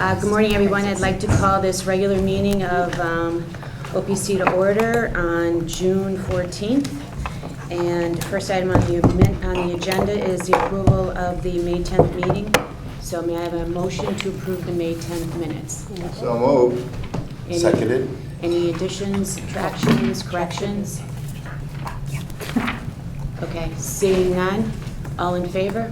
Good morning, everyone. I'd like to call this regular meeting of OPC to order on June 14th. And first item on the agenda is the approval of the May 10th meeting. So may I have a motion to approve the May 10th minutes? So moved. Seconded. Any additions, subtractions, corrections? Okay, seeing none, all in favor?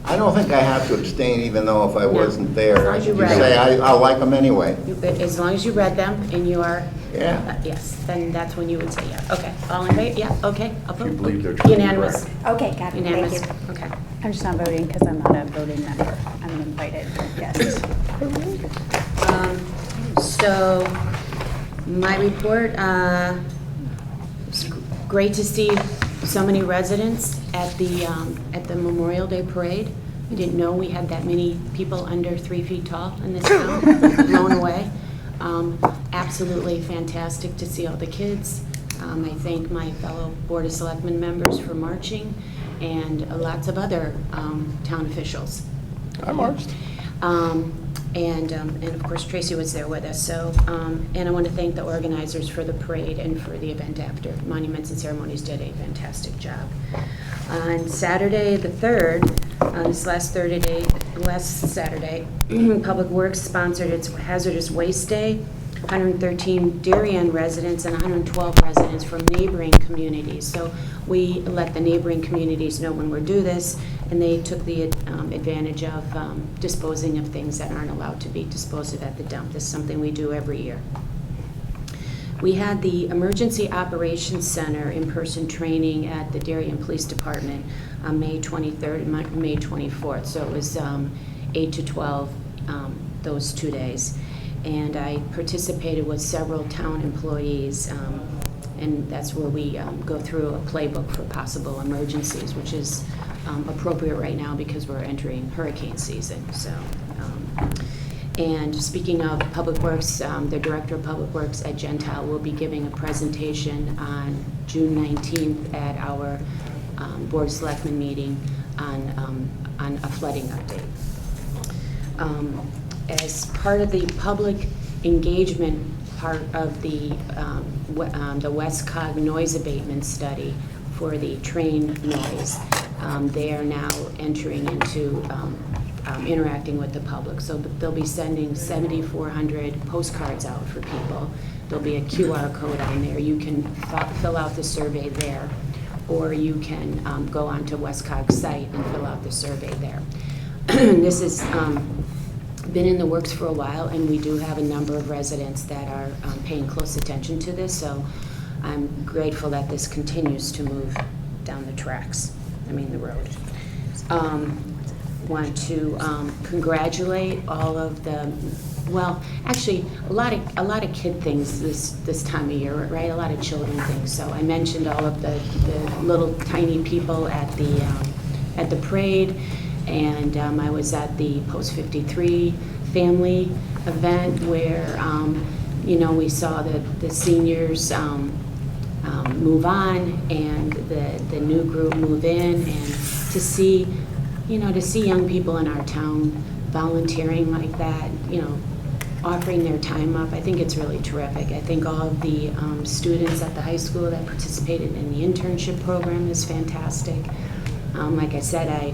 I don't think I have to abstain even though if I wasn't there. As long as you You read say it. I'll like them anyway. As long as you read them and you are, Yeah. yes, then that's when you would say yeah. Okay, all in favor? Yeah, okay. Can you believe they're trying to be Unanimous. Okay, got it, Unanimous, thank you. okay. I'm just not voting because I'm not a voting member. I'm an invited guest. So, my report, it's great to see so many residents at the Memorial Day Parade. I didn't know we had that many people under 3 feet tall in this town, blown away. Absolutely fantastic to see all the kids. I thank my fellow Board of Selectmen members for marching and lots of other town officials. I marched. And of course Tracy was there with us. So, and I want to thank the organizers for the parade and for the event after. Monuments and Ceremonies did a fantastic job. On Saturday the 3rd, this last Saturday, Public Works sponsored its Hazardous Waste Day. 113 Darien residents and 112 residents from neighboring communities. So we let the neighboring communities know when we're due this, and they took the advantage of disposing of things that aren't allowed to be disposed of at the dump. This is something we do every year. We had the Emergency Operations Center in-person training at the Darien Police Department on May 23rd and May 24th. So it was 8 to 12 those 2 days. And I participated with several town employees, and that's where we go through a playbook for possible emergencies, which is appropriate right now because we're entering hurricane season. So, and speaking of Public Works, the Director of Public Works at Gentile will be giving a presentation on June 19th at our Board of Selectmen meeting on a flooding update. As part of the public engagement part of the Westcog noise abatement study for the train noise, they are now entering into interacting with the public. So they'll be sending 7,400 postcards out for people. There'll be a QR code on there. You can fill out the survey there, or you can go onto Westcog's site and fill out the survey there. This is been in the works for a while, and we do have a number of residents that are paying close attention to this, so I'm grateful that this continues to move down the the road. Want to congratulate all of the, well, actually, a lot of kid things this time of year, right? A lot of children things. So I mentioned all of the little tiny people at the parade. And I was at the Post 53 family event where, we saw the seniors move on and the new group move in, and to see young people in our town volunteering like that, offering their time up. I think it's really terrific. I think all of the students at the high school that participated in the internship program is fantastic. Like I said, I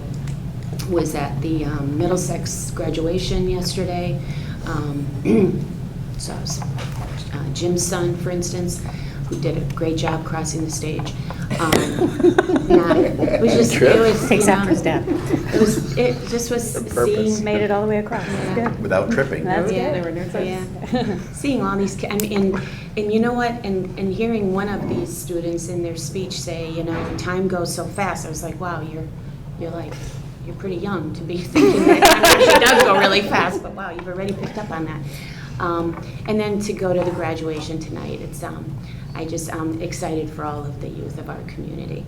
was at the Middlesex graduation yesterday. So I was, Jim's son, for instance, who did a great job crossing the stage. It was just, Takes after his dad. It just was purpose. seeing, Made it all the way across. That's good. Without tripping. That's yeah, good. there were no seeing all these kids, and you know what, and hearing one of these students in their speech say, time goes so fast. I was like, wow, you're pretty young to be thinking that time actually does go really fast, but wow, you've already picked up on that. And then to go to the graduation tonight, it's I'm excited for all of the youth of our community.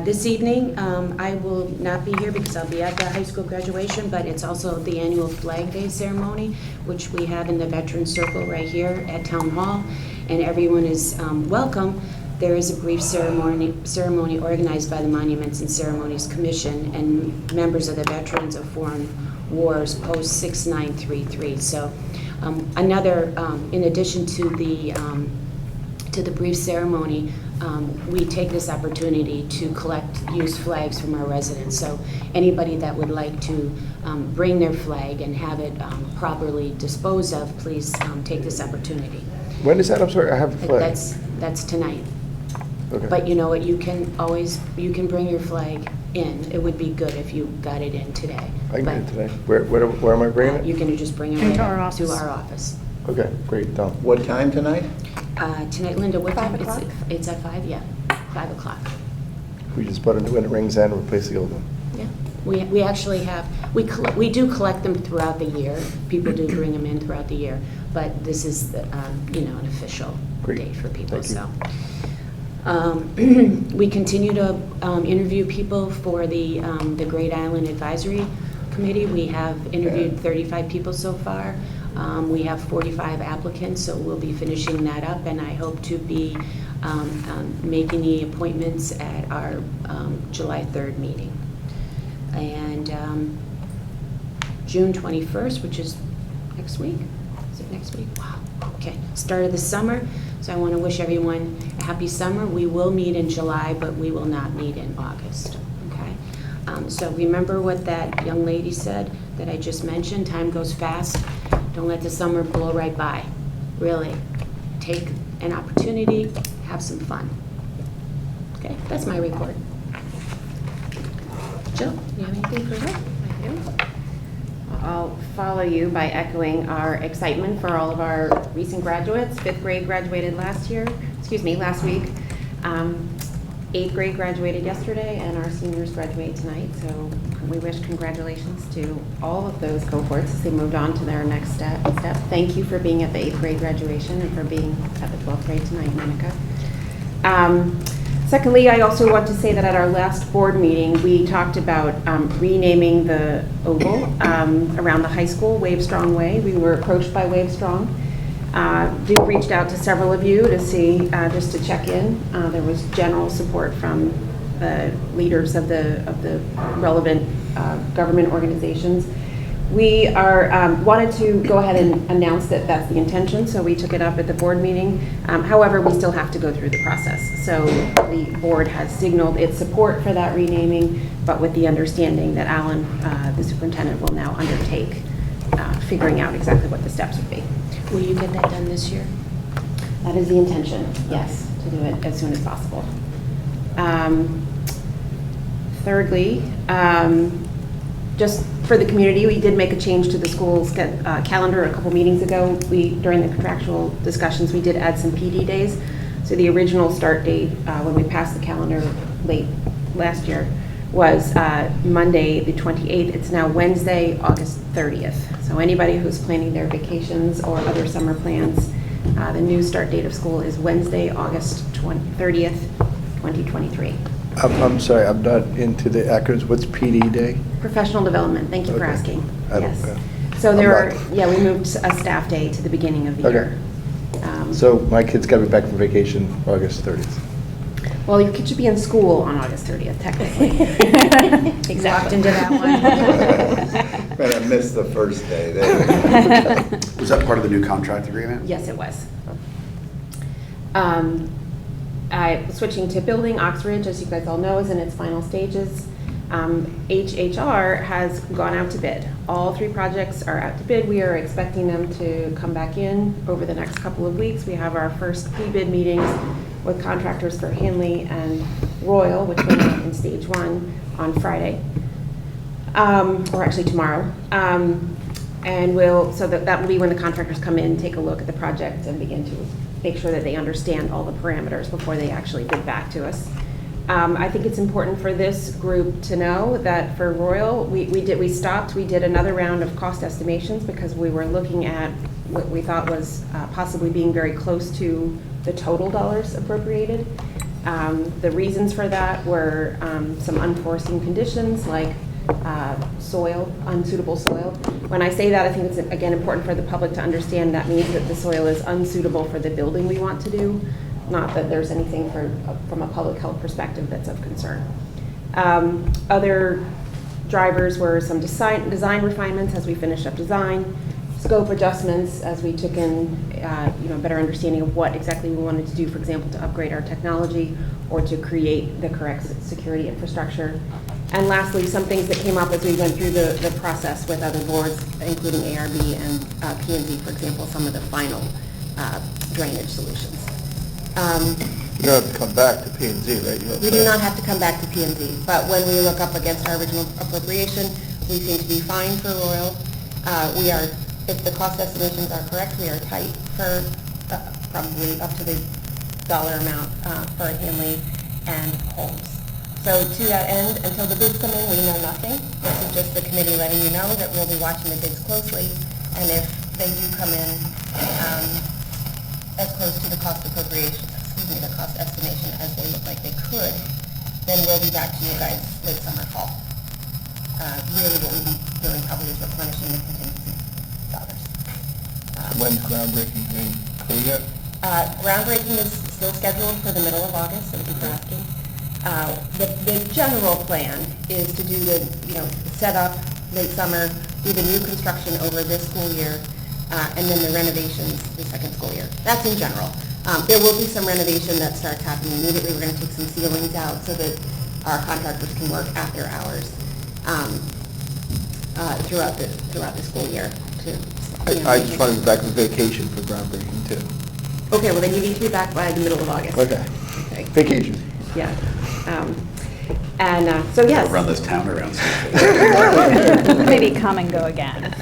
This evening, I will not be here because I'll be at the high school graduation, but it's also the annual Flag Day ceremony, which we have in the Veterans Circle right here at Town Hall, and everyone is welcome. there is a brief ceremony organized by the Monuments and Ceremonies Commission and members of the Veterans of Foreign Wars post 6933. So in addition to the brief ceremony, we take this opportunity to collect used flags from our residents. So anybody that would like to bring their flag and have it properly disposed of, please take this opportunity. When is that? I'm sorry, I have a flag. That's tonight. Okay. But you know what, you can bring your flag in. It would be good if you got it in today. I can get it today. Where am I bringing it? You can just bring it Into right our up to office. our office. Okay, great, done. What time tonight? Tonight, Linda, what 5 time? o'clock? It's at 5, yeah, 5 o'clock. We just put it when it rings in and replace the old one. Yeah, we actually have, we do collect them throughout the year. People do bring them in throughout the year, but this is, an official Great. date for people, Thank you. so. We continue to interview people for the Great Island Advisory Committee. We have interviewed 35 people so far. We have 45 applicants, so we'll be finishing that up, and I hope to be making the appointments at our July 3rd meeting. And June 21st, which is next week. Is it next week? Wow. Okay. Start of the summer. So I want to wish everyone a happy summer. We will meet in July, but we will not meet in August. Okay. So remember what that young lady said that I just mentioned. Time goes fast. Don't let the summer blow right by. Really. Take an opportunity. Have some fun. Okay. That's my report. Jill, you have anything for her? I do. I'll follow you by echoing our excitement for all of our recent graduates. 5th grade graduated last week. 8th grade graduated yesterday, and our seniors graduate tonight. So we wish congratulations to all of those cohorts as they moved on to their next step. Thank you for being at the 8th grade graduation and for being at the 12th grade tonight, Monica. Secondly, I also want to say that at our last board meeting, we talked about renaming the oval around the high school, Wave Strong Way. We were approached by Wave Strong. Duke reached out to several of you to see, just to check in. There was general support from the leaders of the relevant government organizations. We wanted to go ahead and announce that that's the intention, so we took it up at the board meeting. However, we still have to go through the process. So the board has signaled its support for that renaming, but with the understanding that Alan, the superintendent, will now undertake figuring out exactly what the steps would be. Will you get that done this year? That is the intention, yes, to do it as soon as possible. Thirdly, just for the community, we did make a change to the school's calendar a couple meetings ago. During the contractual discussions, we did add some PD days. So the original start date, when we passed the calendar late last year, was Monday, the 28th. It's now Wednesday, August 30th. So anybody who's planning their vacations or other summer plans, the new start date of school is Wednesday, August 30th, 2023. I'm sorry, I'm not into the acronyms. What's PD Day? Professional development, thank you for Okay. asking. I don't Yes. know. So I'm there not- we moved a staff day to the beginning of the Okay. year. So my kids got to be back from vacation August 30th. Well, your kid should be in school on August 30th, technically. Walked into that one. Man, I missed the first day there. Was that part of the new contract agreement? Yes, it was. Switching to building, Oxbridge, as you guys all know, is in its final stages. HHR has gone out to bid. All 3 projects are out to bid. We are expecting them to come back in over the next couple of weeks. We have our first pre-bid meetings with contractors for Hanley and Royal, which went out in stage 1 on Friday, or actually tomorrow. And so that will be when the contractors come in, take a look at the project, and begin to make sure that they understand all the parameters before they actually bid back to us. I think it's important for this group to know that for Royal, we did another round of cost estimations because we were looking at what we thought was possibly being very close to the total dollars appropriated. The reasons for that were some unforeseen conditions like unsuitable soil. When I say that, I think it's, again, important for the public to understand that means that the soil is unsuitable for the building we want to do. not that there's anything from a public health perspective that's of concern. Other drivers were some design refinements as we finished up design, scope adjustments as we took in better understanding of what exactly we wanted to do, for example, to upgrade our technology or to create the correct security infrastructure. And lastly, some things that came up as we went through the process with other boards, including ARB and P&Z, for example, some of the final drainage solutions. You don't have to come back to P and Z, right? We do not have to come back to P&Z, but when we look up against our original appropriation, we seem to be fine for Royal. We are, if the cost estimations are correct, we are tight for probably up to the dollar amount for Hanley and Holmes. So to that end, until the bids come in, we know nothing. This is just the committee letting you know that we'll be watching the bids closely, and if they do come in as close to the cost appropriation, the cost estimation as they look like they could, then we'll be back to you guys late summer, fall. Really what we'll be doing probably is replenishing the contingency dollars. When's groundbreaking being clear yet? Groundbreaking is still scheduled for the middle of August, so if you're asking. The general plan is to do the, set up late summer, do the new construction over this school year, and then the renovations the second school year. That's in general. There will be some renovation that starts happening immediately. We're going to take some ceilings out so that our contractors can work after hours throughout the school year. I just want to be back from vacation for groundbreaking too. Okay, well then you need to be back by the middle of August. Okay. Okay. Vacation. Yeah. So yes. Run this town around. Something. Maybe come and go again.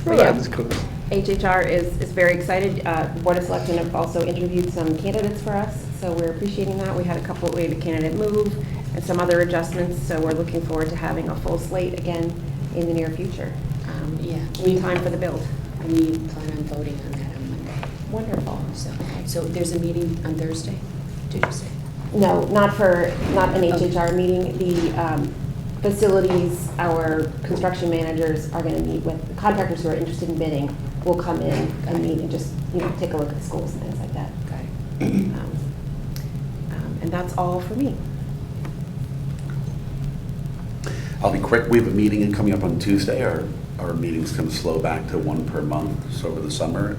But yeah, That's cool. HHR is very excited. Board of Selectmen have also interviewed some candidates for us, so we're appreciating that. We had a candidate move and some other adjustments, so we're looking forward to having a full slate again in the near future. Yeah. In time for the build. And we plan on voting on that on Monday. Wonderful. So there's a meeting on Thursday, did you say? No, not an HHR meeting. The facilities, our construction managers are going to meet with the contractors who are interested in bidding. Will come in and meet and just take a look at the schools and things like that. Got it. And that's all for me. I'll be quick. We have a meeting coming up on Tuesday. Our meeting's going to slow back to one per month, so over the summer.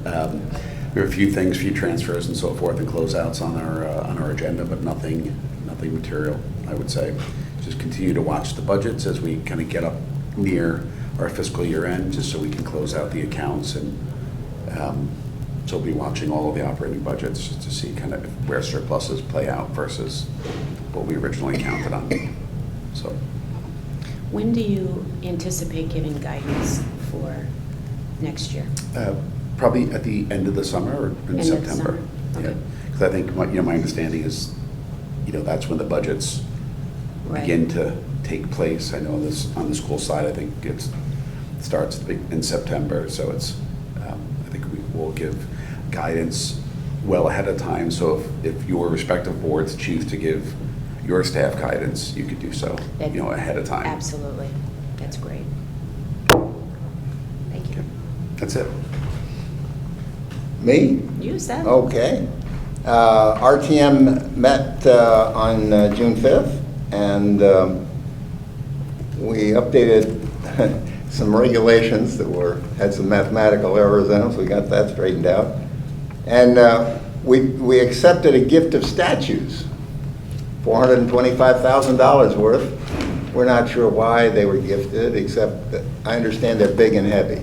We have a few things, few transfers and so forth, and closeouts on our agenda, but nothing material, I would say. Just continue to watch the budgets as we kind of get up near our fiscal year end, just so we can close out the accounts, and so we'll be watching all of the operating budgets just to see kind of where surpluses play out versus what we originally counted on. So, When do you anticipate giving guidance for next year? probably at the end of the summer or in End of September. summer, okay. Because I think my understanding is, that's when the budgets Right. begin to take place. I know on the school side, I think it starts in September, so it's, I think we will give guidance well ahead of time. So if your respective boards choose to give your staff guidance, you could do so, That- ahead of time. Absolutely. That's great. Thank you. That's it. Me? You said. Okay. RTM met on June 5th, and we updated some regulations that had some mathematical errors in them, so we got that straightened out. And we accepted a gift of statues, $425,000 worth. We're not sure why they were gifted, except that I understand they're big and heavy,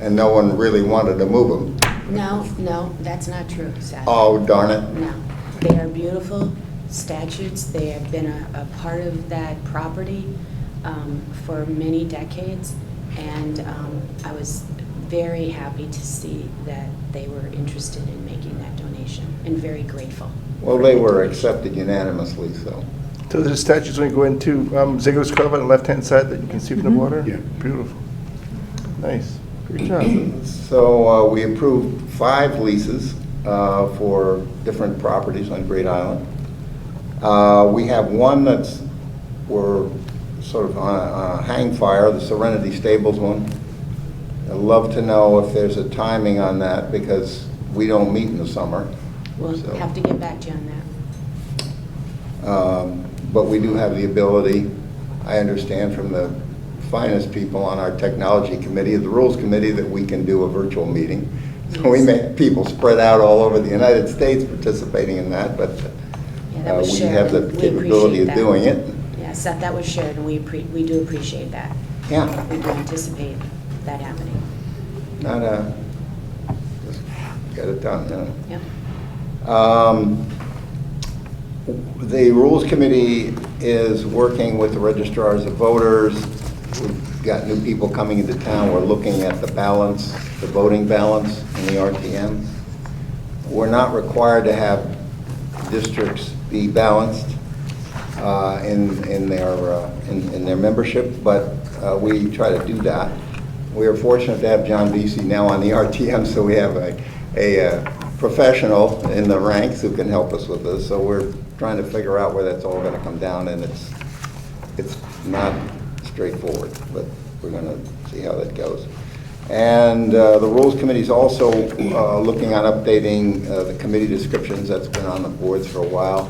and no one really wanted to move them. No, that's not true, Sally. Oh, darn it. No. They are beautiful statues. They have been a part of that property for many decades. And I was very happy to see that they were interested in making that donation and very grateful. Well, they were accepted unanimously, so. So the statues when you go into Ziegler's Cove on the left-hand side that you can see from the water? Yeah. Beautiful. Nice. Great job. So we approved 5 leases for different properties on Great Island. We have one we're sort of on a hang fire, the Serenity Stables one. I'd love to know if there's a timing on that, because we don't meet in the summer. We'll So- have to get back to you on that. But we do have the ability, I understand from the finest people on our technology committee, the rules committee, that we can do a virtual meeting. So we may have people spread out all over the United States participating in that, but Yeah, that was we shared, have the and we capability appreciate of that. doing it. Yeah, Seth, that was shared, and we do appreciate that. Yeah, We do anticipate that happening. not just get it done, you know. Yep. The Rules Committee is working with the registrars of voters. We've got new people coming into town. We're looking at the balance, the voting balance in the RTM. We're not required to have districts be balanced in their membership, but we try to do that. We are fortunate to have John Vesey now on the RTM, so we have a professional in the ranks who can help us with this. So we're trying to figure out where that's all going to come down, and it's not straightforward, but we're going to see how that goes. And the Rules Committee is also looking on updating the committee descriptions. That's been on the boards for a while.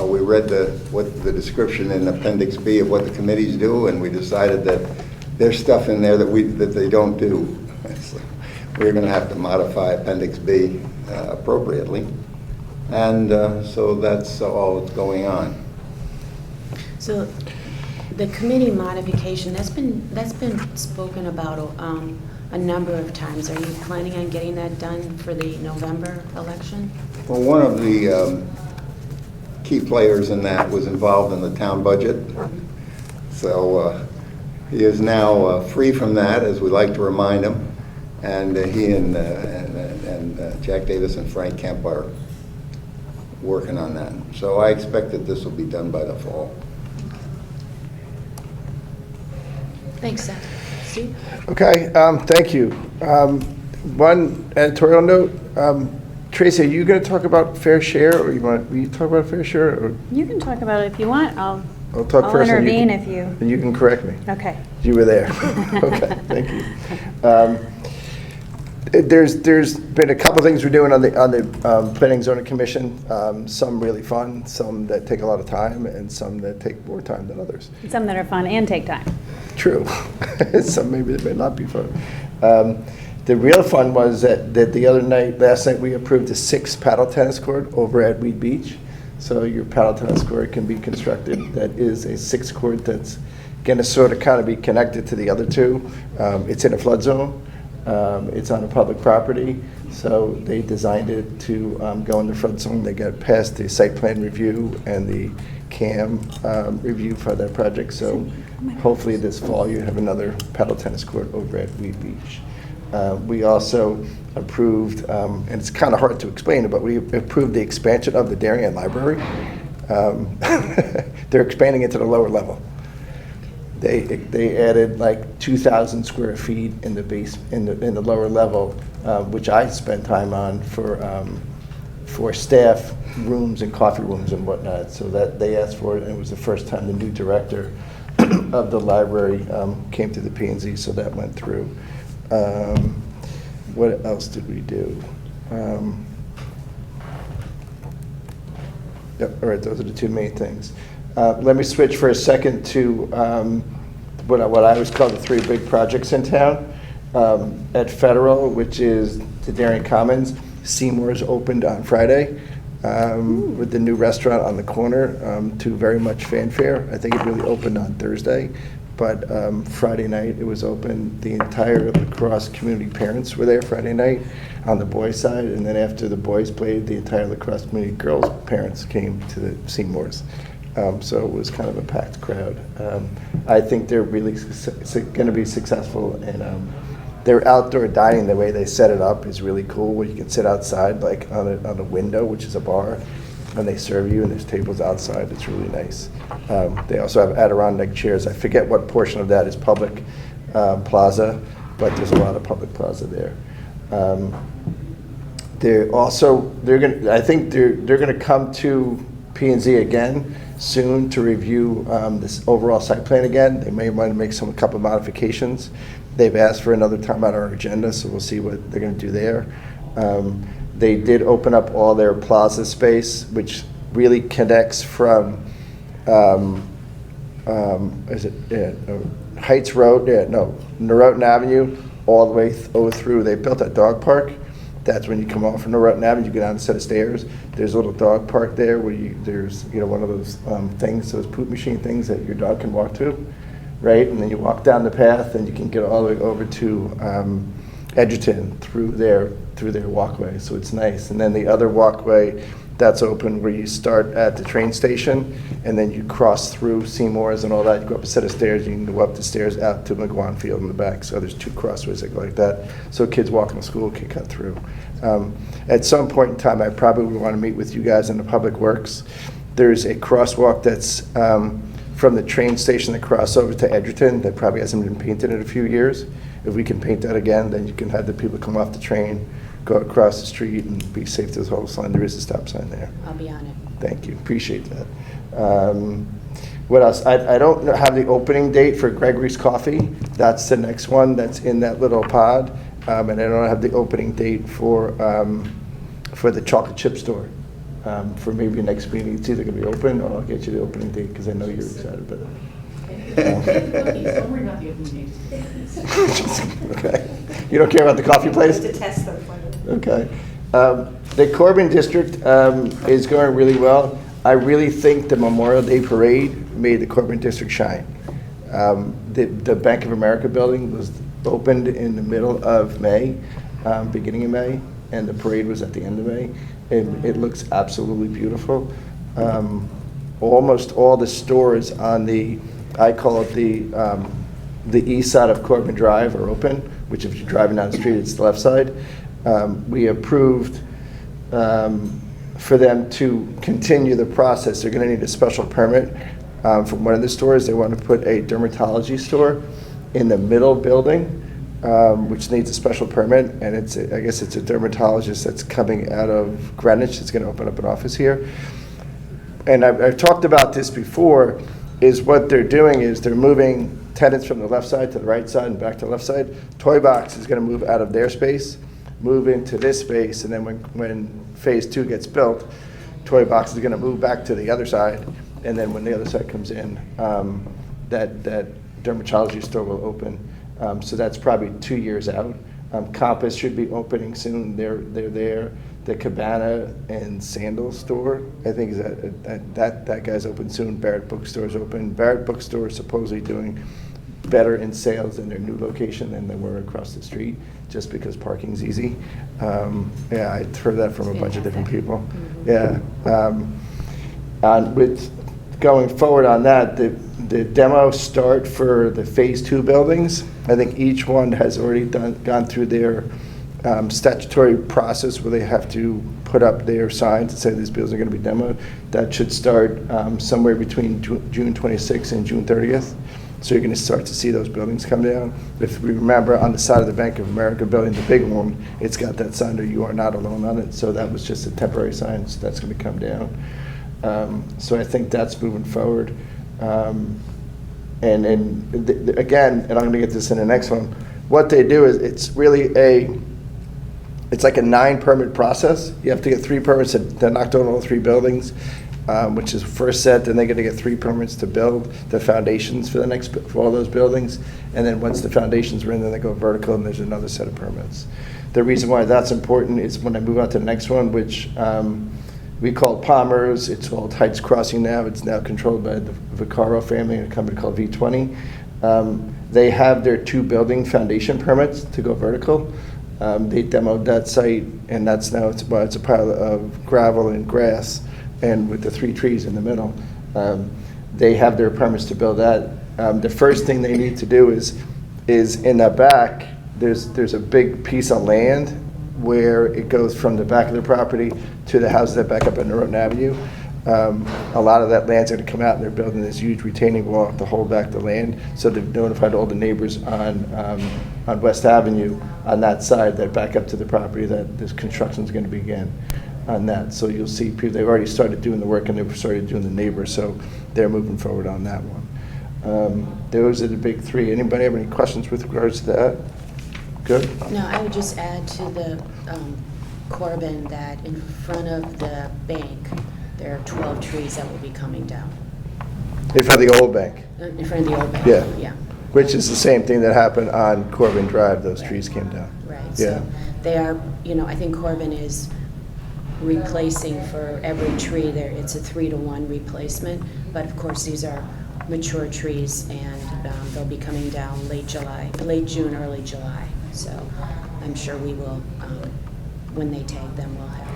We read the description in Appendix B of what the committees do, and we decided that there's stuff in there that they don't do. So we're going to have to modify Appendix B appropriately. And so that's all that's going on. So the committee modification, that's been spoken about a number of times. Are you planning on getting that done for the November election? Well, one of the key players in that was involved in the town budget. So he is now free from that, as we like to remind him. And he and Jack Davis and Frank Kemp are working on that. So I expect that this will be done by the fall. Thanks, Seth. Steve? Okay, thank you. One editorial note, Tracy, are you going to talk about fair share, or will you talk about fair share? Or You can talk about it if you want. I'll talk first, and intervene if you, and you can correct me. okay. You were there. Okay, thank you. There's been a couple things we're doing on the Planning and Zoning Commission. Some really fun, some that take a lot of time, and some that take more time than others. Some that are fun and take time. True. Some maybe that may not be fun. The real fun was that the other night, last night, we approved a 6 paddle tennis court over at Weed Beach. So your paddle tennis court can be constructed. That is a 6 court that's going to sort of kind of be connected to the other 2. It's in a flood zone. It's on a public property. So they designed it to go in the flood zone. They got past the site plan review and the CAM review for that project. So hopefully this fall you have another paddle tennis court over at Weed Beach. We also approved, and it's kind of hard to explain it, but we approved the expansion of the Darien Library. They're expanding it to the lower level. They added like 2,000 square feet in the base in the lower level, which I spent time on for staff rooms and coffee rooms and whatnot. So that they asked for it, and it was the first time the new director of the library came to the P&Z, so that went through. What else did we do? Yep, all right, those are the 2 main things. Let me switch for a second to what I always call the 3 big projects in town. At Federal, which is the Darien Commons, Seymour's opened on Friday with the new restaurant on the corner to very much fanfare. I think it really opened on Thursday, but Friday night it was open. The entire lacrosse community parents were there Friday night on the boys' side, and then after the boys played, the entire lacrosse community girls' parents came to the Seymour's. So it was kind of a packed crowd. I think they're really going to be successful, and their outdoor dining, the way they set it up, is really cool. Where you can sit outside, like on a window, which is a bar, and they serve you, and there's tables outside. It's really nice. They also have Adirondack chairs. I forget what portion of that is public plaza, but there's a lot of public plaza there. I think they're going to come to P&Z again soon to review this overall site plan again. They may want to make a couple Modifications. They've asked for another time on our agenda, so we'll see what they're going to do there. They did open up all their plaza space, which really connects from, is it, Heights Road, Norotan Avenue, all the way through. They built a dog park. That's when you come off from Norotan Avenue, you go down a set of stairs. There's a little dog park there where there's, one of those things, those poop machine things that your dog can walk to, right? And then you walk down the path and you can get all the way over to Edgerton through their walkway, so it's nice. And then the other walkway that's open where you start at the train station and then you cross through Seymour's and all that. You go up a set of stairs, you can go up the stairs out to McGuan Field in the back. So there's 2 crossways that go like that, so kids walking to school can cut through. At some point in time, I probably would want to meet with you guys in the Public Works. There's a crosswalk that's from the train station that cross over to Edgerton that probably hasn't been painted in a few years. If we can paint that again, then you can have the people come off the train, go across the street and be safe to the whole sign. There is a stop sign there. I'll be on it. Thank you, appreciate that. What else? I don't have the opening date for Gregory's Coffee. That's the next one that's in that little pod. And I don't have the opening date for the chocolate chip store. For maybe next meeting, it's either gonna be open or I'll get you the opening date because I know you're excited about it. Don't worry about the opening date. Okay. You don't care about the coffee place? To test them. Okay. The Corbin District is going really well. I really think the Memorial Day Parade made the Corbin District shine. The Bank of America building was opened in the middle of May, beginning of May, and the parade was at the end of May. It looks absolutely beautiful. Almost all the stores on I call it the east side of Corbin Drive are open, which if you're driving down the street, it's the left side. We approved for them to continue the process. They're going to need a special permit from one of the stores. They want to put a dermatology store in the middle building, which needs a special permit. And I guess it's a dermatologist that's coming out of Greenwich that's going to open up an office here. And I've talked about this before, is what they're doing is they're moving tenants from the left side to the right side and back to the left side. Toy Box is going to move out of their space, move into this space, and then when phase 2 gets built, Toy Box is going to move back to the other side, and then when the other side comes in, that dermatology store will open. So that's probably 2 years out. Compass should be opening soon. They're there. The Cabana and Sandal store, I think is that guy's open soon. Barrett Bookstore's open. Barrett Bookstore is supposedly doing better in sales in their new location than they were across the street, just because parking's easy. Yeah, I heard that from a bunch of different people. Yeah. And with going forward on that, the demo start for the phase 2 buildings. I think each one has already gone through their statutory process where they have to put up their signs and say these buildings are going to be demoed. That should start somewhere between June 26th and June 30th. So you're going to start to see those buildings come down. If we remember, on the side of the Bank of America building, the big one, it's got that sign there, "You are not alone" on it. So that was just a temporary sign, so that's going to come down. So I think that's moving forward. Again, and I'm going to get this in the next one, what they do is it's like a 9-permit process. You have to get 3 permits to knock down all 3 buildings, which is the first set. Then they're going to get 3 permits to build the foundations for all those buildings. And then once the foundations are in, then they go vertical, and there's another set of permits. The reason why that's important is when I move on to the next one, which we call Palmer's. It's called Heights Crossing now. It's now controlled by the Vaccaro family and a company called V20. They have their 2 building foundation permits to go vertical. They demoed that site, and that's now it's a pile of gravel and grass, and with the 3 trees in the middle. They have their permits to build that. The first thing they need to do is in the back. There's a big piece of land where it goes from the back of the property to the houses that back up on Norotan Avenue. A lot of that land's going to come out, and they're building this huge retaining wall to hold back the land. So they've notified all the neighbors on West Avenue on that side that back up to the property that this construction is going to begin on that. So you'll see people, they've already started doing the work, and they've started doing the neighbors, so they're moving forward on that one. Those are the big 3. Anybody have any questions with regards to that? Good? No, I would just add to the Corbin that in front of the bank, there are 12 trees that will be coming down. In front of the old bank, In front of the old bank? Yeah. Yeah, which is the same thing that happened on Corbin Drive, those trees came down. right. Yeah. So they are, I think Corbin is replacing for every tree there, it's a 3-to-1 replacement. But of course, these are mature trees and they'll be coming down late June, early July. So I'm sure we will, when they tag them, we'll have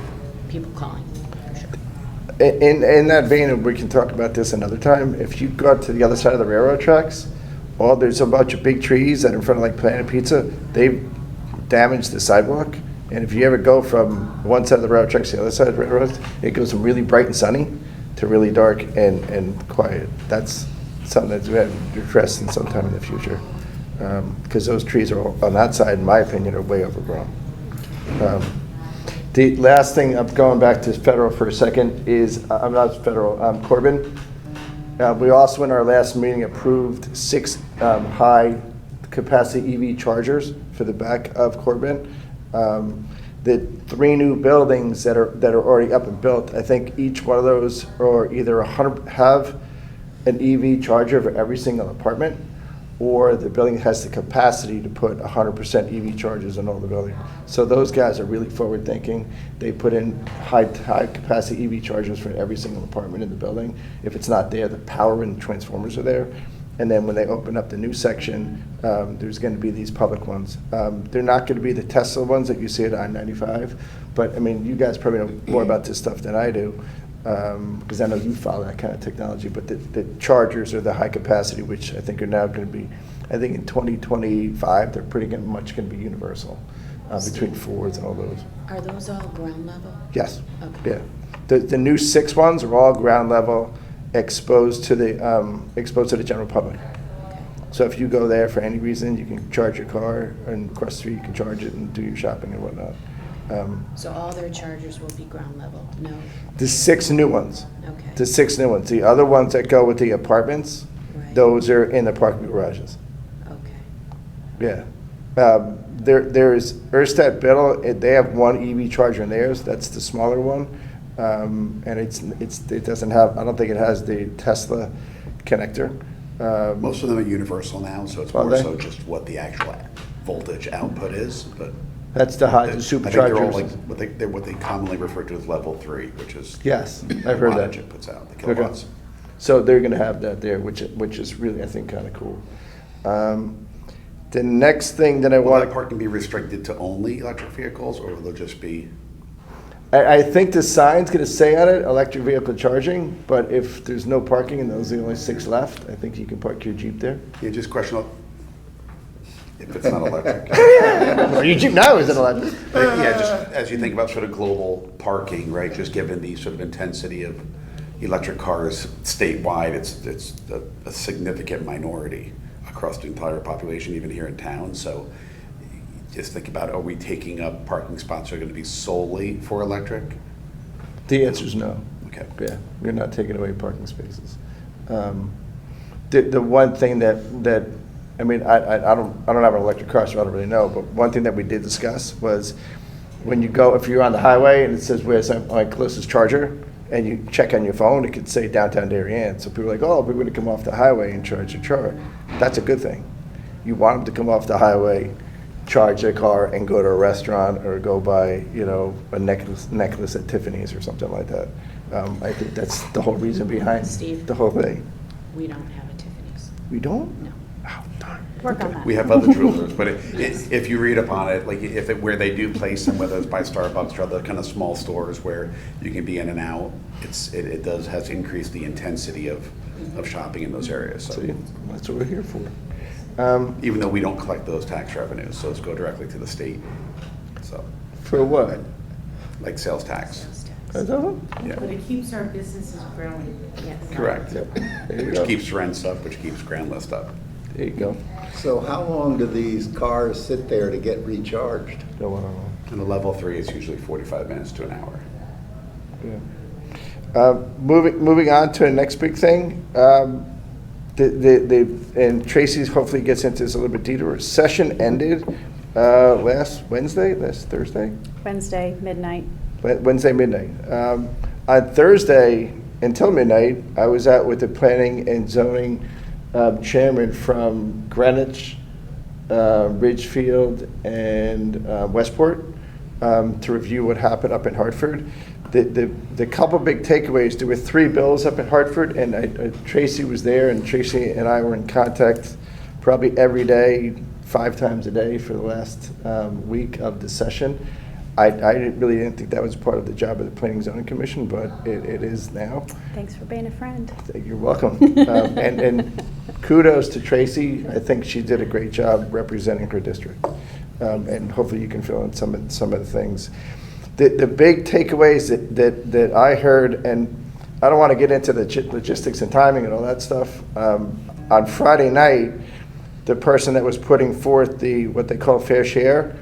people calling, for sure. In that vein, and we can talk about this another time, if you go to the other side of the railroad tracks, there's a bunch of big trees that are in front of like Planet Pizza, they've damaged the sidewalk. And if you ever go from one side of the railroad tracks to the other side of the railroad, it goes from really bright and sunny to really dark and quiet. That's something that we have to address in some time in the future. Because those trees are, on that side, in my opinion, are way overgrown. The last thing, I'm going back to federal for a second, is, I'm not federal, Corbin. We also, in our last meeting, approved 6 high-capacity EV chargers for the back of Corbin. The 3 new buildings that are already up and built, I think each one of those are either have an EV charger for every single apartment, or the building has the capacity to put 100% EV chargers in all the buildings. So those guys are really forward-thinking. They put in high-capacity EV chargers for every single apartment in the building. If it's not there, the power and transformers are there. And then when they open up the new section, there's going to be these public ones. They're not going to be the Tesla ones that you see at I-95, but I mean, you guys probably know more about this stuff than I do, because I know you follow that kind of technology. But the chargers are the high capacity, which I think are now going to be, I think in 2025, they're pretty much going to be universal between Fords and all those. Are those all ground level? Yes. Okay. Yeah. The new 6 ones are all ground level, exposed to the general public. Okay. So if you go there for any reason, you can charge your car, and across the street you can charge it and do your shopping and whatnot. So all their chargers will be ground level? No? The 6 new ones. Okay. The 6 new ones. The other ones that go with the apartments, Right. those are in the parking garages. Okay. Yeah. There's Erstad Biddle, they have 1 EV charger in theirs, that's the smaller one. And it doesn't have, I don't think it has the Tesla connector. Most of them are universal now, so it's Are more they? so just what the actual voltage output is, but. That's the high, the I think they're all like, superchargers. what they commonly refer to as level 3, which is. Yes, the I've heard that. wattage it puts out, the Okay. kilowatts. So they're gonna have that there, which is really, I think, kind of cool. The next thing that I Will want. that parking be restricted to only electric vehicles, or will there just be? I think the sign's gonna say on it, electric vehicle charging, but if there's no parking and those are the only 6 left, I think you can park your Jeep there. Yeah, just question if it's not electric. Well, your Jeep now isn't electric. But yeah, just as you think about sort of global parking, right, just given the sort of intensity of electric cars statewide, it's a significant minority across the entire population, even here in town. So just think about, are we taking up parking spots that are going to be solely for electric? The answer is no. Okay. Yeah, we're not taking away parking spaces. The one thing that, I mean, I don't have an electric car, so I don't really know, but one thing that we did discuss was when you go, if you're on the highway and it says where's my closest charger, and you check on your phone, it could say downtown Darien. So people are like, oh, we're gonna come off the highway and charge your car. That's a good thing. You want them to come off the highway, charge their car, and go to a restaurant or go buy, a necklace at Tiffany's or something like that. I think that's the whole reason behind Steve? the whole thing. We don't have a Tiffany's. We don't? No. Oh, darn. Work on that. We have other jewelers, but if you read upon it, like where they do place them, whether it's by Starbucks or other kind of small stores where you can be in and out, it has increased the intensity of shopping in those areas. So See, that's what we're here for. even though we don't collect those tax revenues, so it's go directly to the state. So For what? like sales tax. Sales tax. I don't know. Yeah, But it keeps our businesses growing. Yes. correct. Yep. There you Which go. keeps rents up, which keeps grand list up. There you go. So how long do these cars sit there to get recharged? No, I don't know. And the level 3 is usually 45 minutes to an hour. Yeah. Moving on to the next big thing. And Tracy hopefully gets into this a little bit deeper. Session ended last Thursday? Wednesday, midnight. Wednesday midnight. On Thursday until midnight, I was out with the planning and zoning chairman from Greenwich, Ridgefield, and Westport to review what happened up in Hartford. The couple big takeaways, there were 3 bills up in Hartford, and Tracy was there, and Tracy and I were in contact probably every day, 5 times a day for the last week of the session. I really didn't think that was part of the job of the Planning and Zoning Commission, but it is now. Thanks for being a friend. You're welcome. And kudos to Tracy. I think she did a great job representing her district. And hopefully you can fill in some of the things. The big takeaways that I heard, and I don't want to get into the logistics and timing and all that stuff. On Friday night, the person that was putting forth what they call fair share,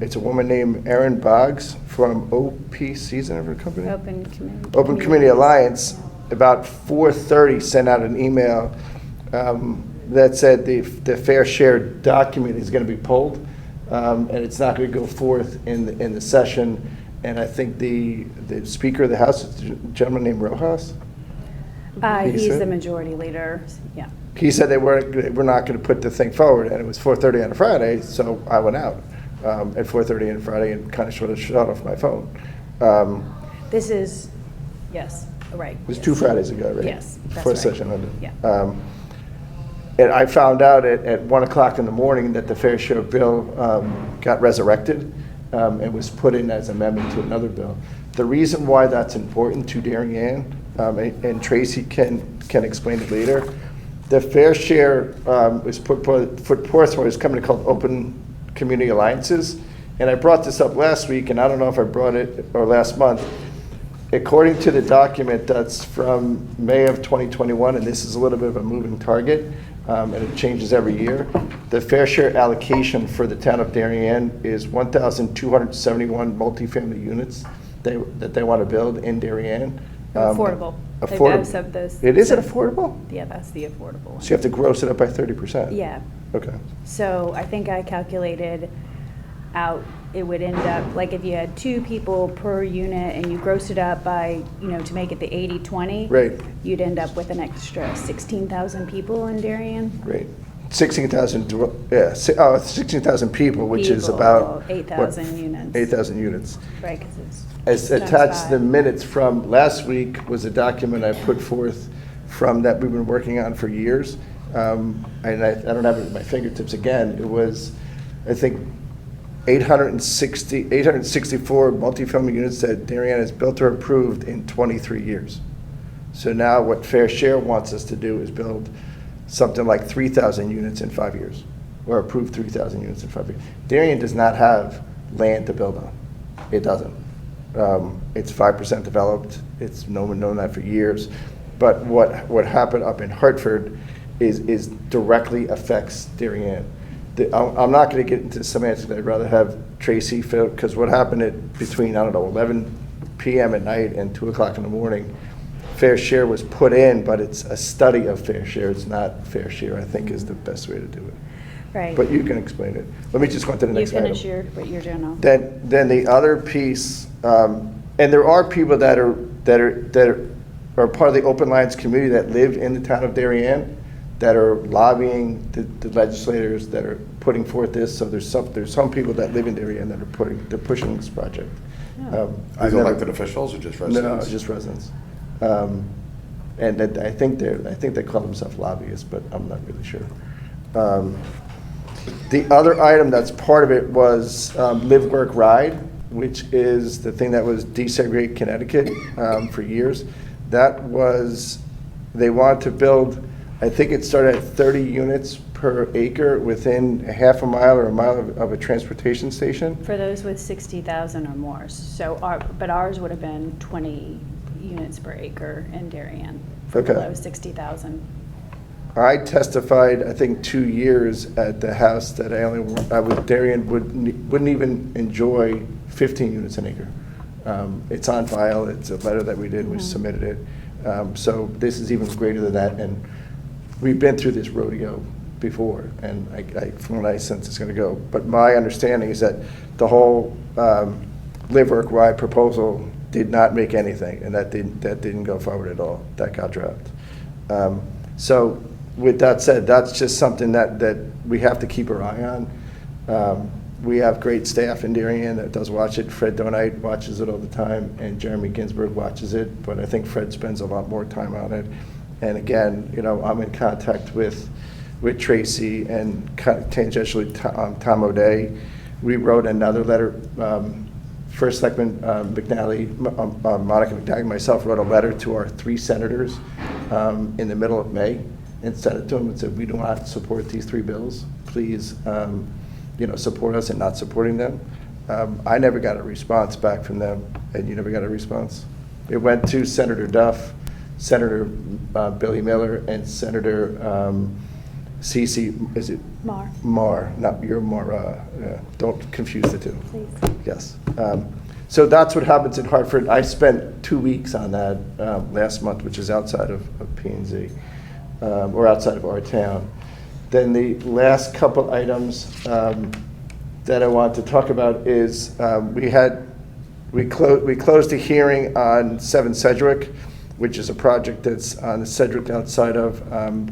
it's a woman named Erin Boggs from OPC, is that her company? Open Community Alliance, about 4:30 sent out an email that said the fair share document is going to be pulled, and it's not going to go forth in the session. And I think the Speaker of the House is a gentleman named Rojas. He's said? the majority leader, yeah. He said we're not going to put the thing forward, and it was 4:30 on a Friday, so I went out at 4:30 on Friday and kind of shut off my phone. This is, yes, right. It was 2 Fridays ago, right? Yes, that's Before the right. session ended. Yeah. And I found out at 1 o'clock in the morning that the fair share bill got resurrected and was put in as amendment to another bill. The reason why that's important to Darien, and Tracy can explain it later, the fair share was put forth by this company called Open Community Alliances. And I brought this up last week, and I don't know if I brought it, or last month. According to the document that's from May of 2021, and this is a little bit of a moving target, and it changes every year, the fair share allocation for the town of Darien is 1,271 multifamily units that they want to build in Darien. Affordable. Affordable. It is affordable? Yeah, that's the affordable one. So you have to gross it up by 30%? Yeah. Okay. So I think I calculated out, it would end up, like if you had 2 people per unit and you grossed it up by, to make it the 80-20. Right. You'd end up with an extra 16,000 people in Darien. Great. 16,000, 16,000 people, which is People, about 8,000 units. 8,000 units. Right, because it's. As times attached to the 5. minutes from last week was a document I put forth from that we've been working on for years. And I don't have it at my fingertips again. It was, I think, 864 multifamily units that Darien has built or approved in 23 years. So now what Fair Share wants us to do is build something like 3,000 units in 5 years, or approve 3,000 units in 5 years. Darien does not have land to build on. It doesn't. It's 5% developed. It's known that for years. But what happened up in Hartford is directly affects Darien. I'm not going to get into semantics. I'd rather have Tracy fill, because what happened between, 11 p.m. at night and 2 o'clock in the morning, Fair Share was put in, but it's a study of Fair Share. It's not Fair Share, I think, is the best way to do it. Right. But you can explain it. Let me just go on to the next You item. finish what you're doing now. Then the other piece, and there are people that are part of the Open Lines community that live in the town of Darien that are lobbying the legislators that are putting forth this. So there's some people that live in Darien that they're pushing this project. Are I've they never- elected officials or just residents? No, just residents. And I think they call themselves lobbyists, but I'm not really sure. The other item that's part of it was Live, Work, Ride, which is the thing that was desegregate Connecticut for years. That was, they wanted to build, I think it started at 30 units per acre within a half a mile or a mile of a transportation station. For those with 60,000 or more. So but ours would have been 20 units per acre in Darien for Okay. below 60,000. I testified, I think, 2 years at the House that Darien wouldn't even enjoy 15 units an acre. It's on file, it's a letter that we did, we submitted it. So this is even greater than that, and we've been through this rodeo before, and from what I sense it's going to go. But my understanding is that the whole Live Work Ride proposal did not make anything, and that didn't go forward at all. That got dropped. So with that said, that's just something that we have to keep our eye on. We have great staff in Darien that does watch it. Fred Donite watches it all the time, and Jeremy Ginsburg watches it, but I think Fred spends a lot more time on it. And again, I'm in contact with Tracy and tangentially Tom O'Day. We wrote another letter. First Selectman McNally, Monica McNally, and myself wrote a letter to our 3 senators in the middle of May and sent it to them and said, we do not support these 3 bills. Please, support us in not supporting them. I never got a response back from them, and you never got a response. It went to Senator Duff, Senator Billy Miller, and Senator Cece, is it? Mar. Mar, not your Mar, don't confuse the two. Please. Yes. So that's what happens in Hartford. I spent 2 weeks on that last month, which is outside of P&Z, or outside of our town. Then the last couple items that I want to talk about is we closed a hearing on 7 Sedgwick, which is a project that's on the Sedgwick outside of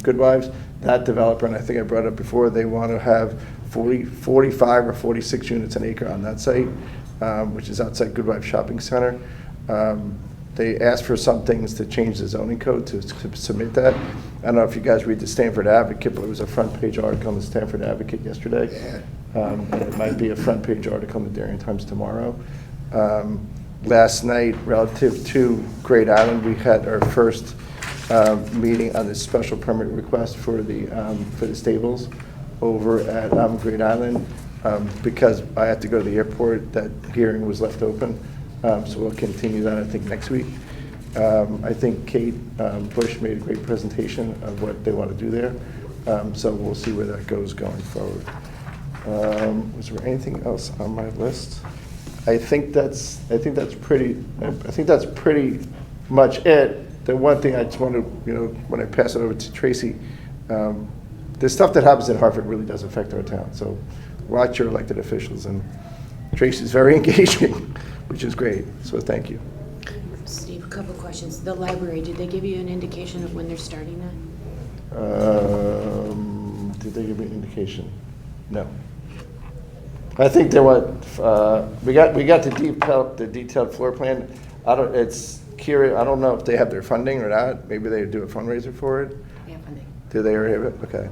Good Wives. That developer, and I think I brought it up before, they want to have 45 or 46 units an acre on that site, which is outside Good Wives Shopping Center. They asked for some things to change the zoning code to submit that. I don't know if you guys read the Stanford Advocate, but it was a front page article in the Stanford Advocate yesterday. And it might be a front page article in the Darien Times tomorrow. Last night, relative to Great Island, we had our first meeting on this special permit request for the stables over at Great Island. Because I had to go to the airport, that hearing was left open. So we'll continue that, I think, next week. I think Kate Bush made a great presentation of what they want to do there. So we'll see where that goes going forward. Was there anything else on my list? I think that's pretty much it. The one thing I just want to, when I pass it over to Tracy, the stuff that happens in Hartford really does affect our town. So watch your elected officials, and Tracy's very engaging, which is great. So thank you. Steve, a couple questions. The library, did they give you an indication of when they're starting that? Did they give me an indication? No. I think they want. We got the detailed floor plan. It's curious. I don't know if they have their funding or not. Maybe they do a fundraiser for it. Yeah, funding. Do they already have it? Okay.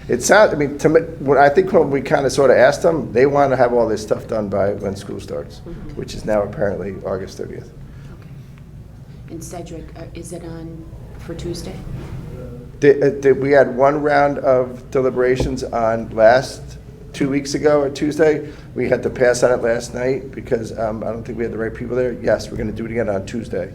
It sounds. I mean, to me, I think when we kind of sort of asked them, they want to have all this stuff done by when school starts, which is now apparently August 30th. Okay. And Sedgwick, is it on for Tuesday? We had one round of deliberations on 2 weeks ago or Tuesday. We had to pass on it last night because I don't think we had the right people there. Yes, we're going to do it again on Tuesday.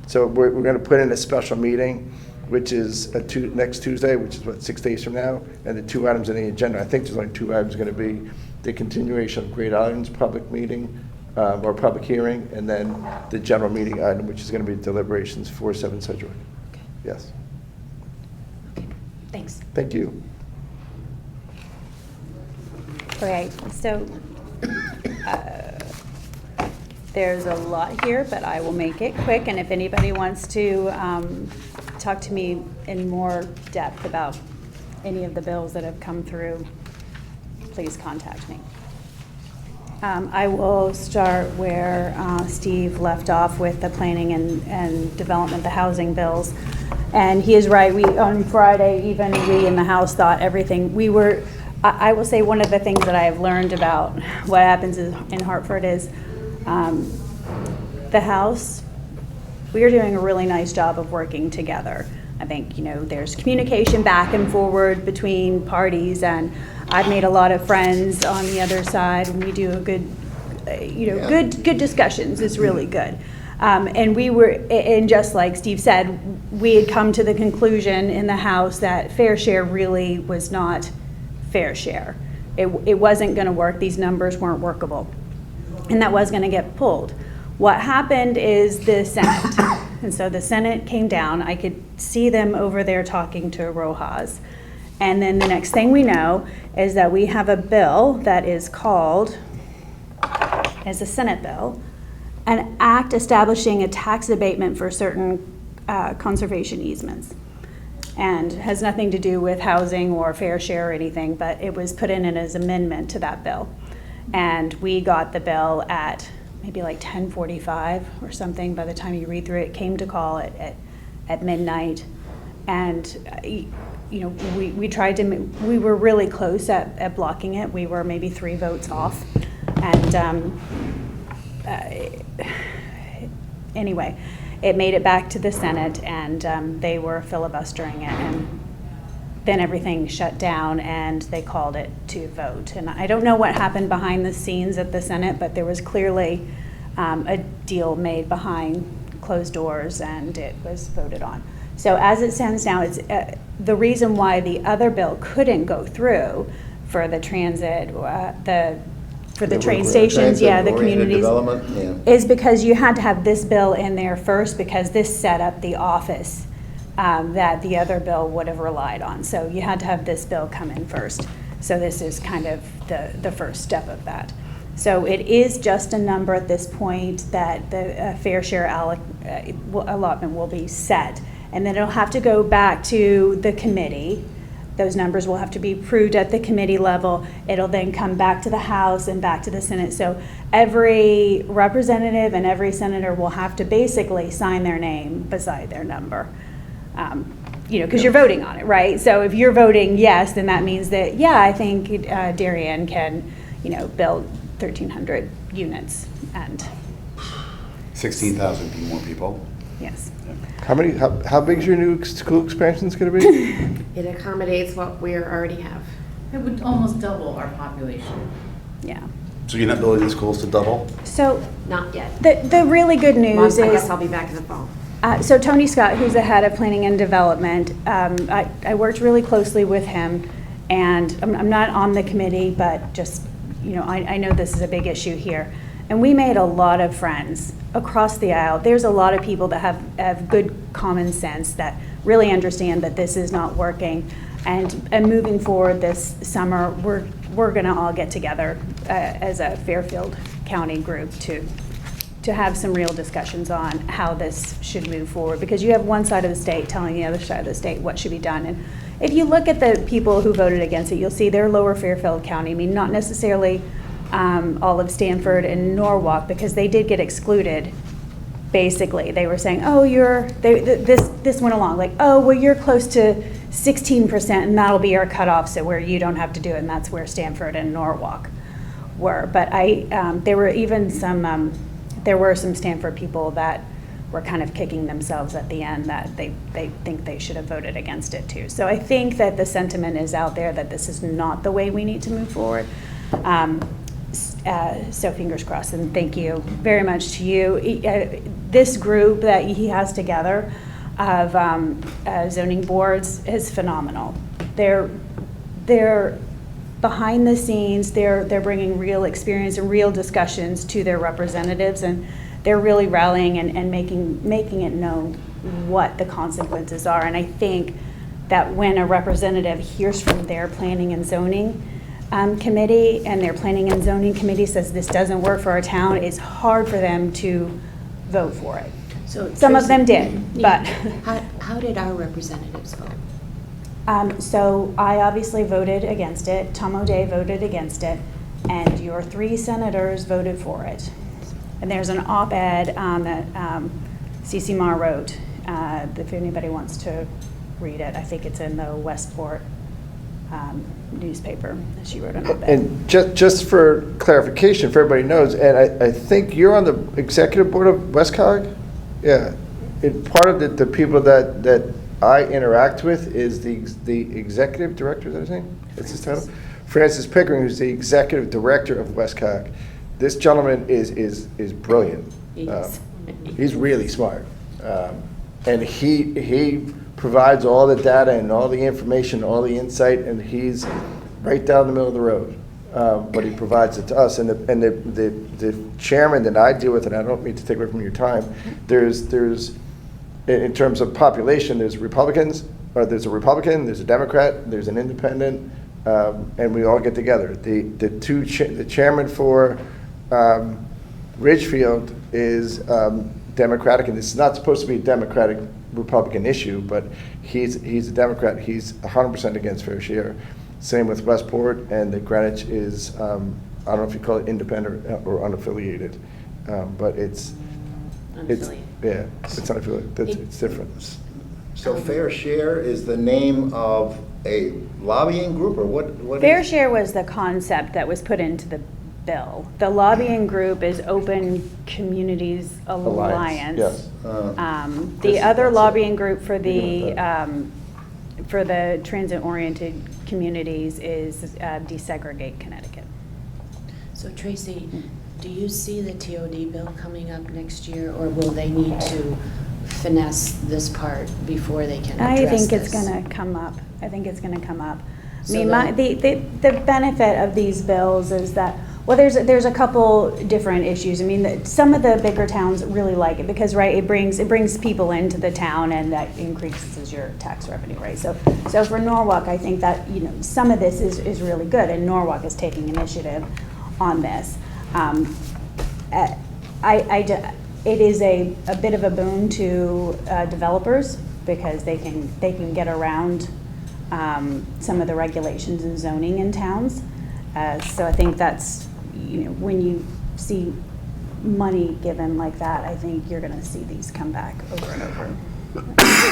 So we're going to put in a special meeting, which is next Tuesday, which is 6 days from now, and the 2 items on the agenda. I think there's only 2 items going to be the continuation of Great Island's public meeting or public hearing, and then the general meeting item, which is going to be deliberations for 7 Sedgwick. Okay. Yes. Okay. Thanks. Thank you. Okay, so there's a lot here, but I will make it quick. And if anybody wants to talk to me in more depth about any of the bills that have come through, please contact me. I will start where Steve left off with the planning and development, the housing bills. And he is right, on Friday, even we in the House thought everything, I will say one of the things that I have learned about what happens in Hartford is the House, we are doing a really nice job of working together. I think, there's communication back and forward between parties, and I've made a lot of friends on the other side, and we do a good, good discussions. It's really good. And just like Steve said, we had come to the conclusion in the House that fair share really was not fair share. It wasn't going to work. These numbers weren't workable, and that was going to get pulled. What happened is the Senate, and so the Senate came down. I could see them over there talking to Rojas, And then the next thing we know is that we have a bill that is called, as a Senate bill, an act establishing a tax abatement for certain conservation easements. And has nothing to do with housing or fair share or anything, but it was put in as amendment to that bill. And we got the bill at maybe like 10:45 or something. By the time you read through it, it came to call at midnight. And, we tried to, we were really close at blocking it. We were maybe 3 votes off. And anyway, it made it back to the Senate, and they were filibustering it. And then everything shut down, and they called it to vote. And I don't know what happened behind the scenes at the Senate, but there was clearly a deal made behind closed doors, and it was voted on. So as it stands now, it's the reason why the other bill couldn't go through for the transit, for the train stations, the Transit-oriented communities, development, yeah. is because you had to have this bill in there first, because this set up the office that the other bill would have relied on. So you had to have this bill come in first. So this is kind of the first step of that. So it is just a number at this point that the fair share allotment will be set. And then it'll have to go back to the committee. Those numbers will have to be approved at the committee level. It'll then come back to the House and back to the Senate. So every representative and every senator will have to basically sign their name beside their number. Because you're voting on it, right? So if you're voting yes, then that means that, yeah, I think Darien can, build 1,300 units. And 16,000 more people. yes. How big is your new school expansion's gonna be? It accommodates what we already have. It would almost double our population. Yeah. So you're not building the schools to double? So Not yet. the really good news I is, guess I'll be back in the fall. so Tony Scott, who's the head of planning and development, I worked really closely with him, and I'm not on the committee, but just, I know this is a big issue here. And we made a lot of friends across the aisle. There's a lot of people that have good common sense, that really understand that this is not working. And moving forward this summer, we're gonna all get together as a Fairfield County group to have some real discussions on how this should move forward. Because you have one side of the state telling the other side of the state what should be done. And if you look at the people who voted against it, you'll see they're lower Fairfield County. I mean, not necessarily all of Stanford and Norwalk, because they did get excluded. Basically, they were saying, "Oh, this went along like, oh, well, you're close to 16%, and that'll be our cutoff, so where you don't have to do it." And that's where Stanford and Norwalk were. But there were even some Stanford people that were kind of kicking themselves at the end, that they think they should have voted against it too. So I think that the sentiment is out there that this is not the way we need to move forward. So fingers crossed, and thank you very much to you. This group that he has together of zoning boards is phenomenal. They're behind the scenes. They're bringing real experience and real discussions to their representatives, and they're really rallying and making it known what the consequences are. And I think that when a representative hears from their planning and zoning committee, and their planning and zoning committee says this doesn't work for our town, it's hard for them to vote for it. So Some of Tracy- them did, Yeah. but How did our representatives vote? so I obviously voted against it. Tom O'Day voted against it, and your 3 senators voted for it. And there's an op-ed that CeCe Mar wrote, if anybody wants to read it. I think it's in the Westport newspaper. She wrote an op-ed. And just for clarification, for everybody knows, and I think you're on the executive board of WestCog? Yeah. Part of the people that I interact with is the executive director, is that his name? That's his title? Francis Pickering, who's the executive director of WestCog. This gentleman is brilliant. He is. He's really smart. And he provides all the data and all the information, all the insight, and he's right down the middle of the road. But he provides it to us. And the chairman that I deal with, and I don't mean to take away from your time, there's in terms of population, there's Republicans, or there's a Republican, there's a Democrat, there's an independent, and we all get together. The chairman for Ridgefield is Democratic, and it's not supposed to be a Democratic-Republican issue, but he's a Democrat. He's 100% against fair share. Same with Westport, and the Greenwich is, I don't know if you call it independent or unaffiliated, but it's, Unaffiliated. yeah, it's unaffiliated. It's different. So Fair Share is the name of a lobbying group, or what? Fair is- share was the concept that was put into the bill. The lobbying group is Open Communities Alliance. Yes. The other that's it. lobbying group for You the transit-oriented communities is Desegregate Connecticut. So Tracy, do you see the TOD bill coming up next year, or will they need to finesse this part before they can address I think it's this? gonna come up. I think it's gonna come up. I So mean, then- the benefit of these bills is that, well, there's a couple different issues. I mean, some of the bigger towns really like it because, right, it brings people into the town and that increases your tax revenue, right? So for Norwalk, I think that, you know, some of this is really good, and Norwalk is taking initiative on this. It is a bit of a boon to developers because they can get around some of the regulations and zoning in towns. So I think that's, you know, when you see money given like that, I think you're going to see these come back over and over.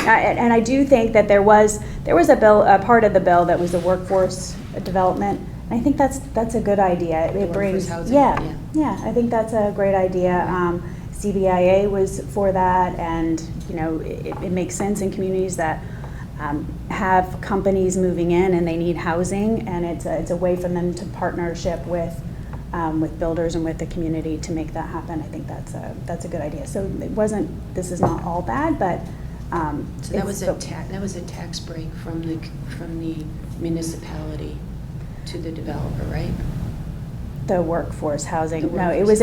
And I do think that there was a bill, a part of the bill that was the workforce development. And I think that's a good idea. It Workforce brings, housing, yeah, I think that's a great idea. CBIA was for that, and you know, it makes sense in communities that have companies moving in and they need housing, and it's a way for them to partnership with builders and with the community to make that happen. I think that's a good idea. So this is not all bad, but So that was a tax break from the municipality to the developer, right? the workforce housing. The No, it workforce was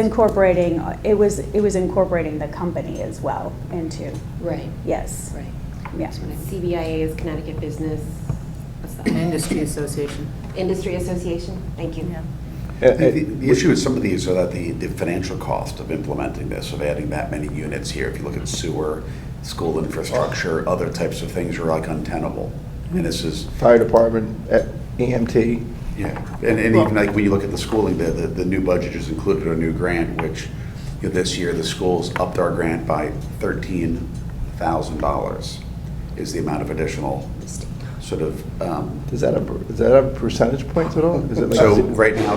housing. incorporating the company as well into, Right, yes, right. yeah. That's what I- CBIA is Connecticut Business, what's that? Industry Association. Industry Association, thank you. The issue with some of these are that the financial cost of implementing this, of adding that many units here, if you look at sewer, school infrastructure, other types of things are like untenable. And this is, Fire department, EMT. yeah, and even like when you look at the schooling, the new budget just included a new grant, which, you know, this year the schools upped our grant by $13,000 is the amount of additional sort of, Does that have percentage points at all? Is it like so right now,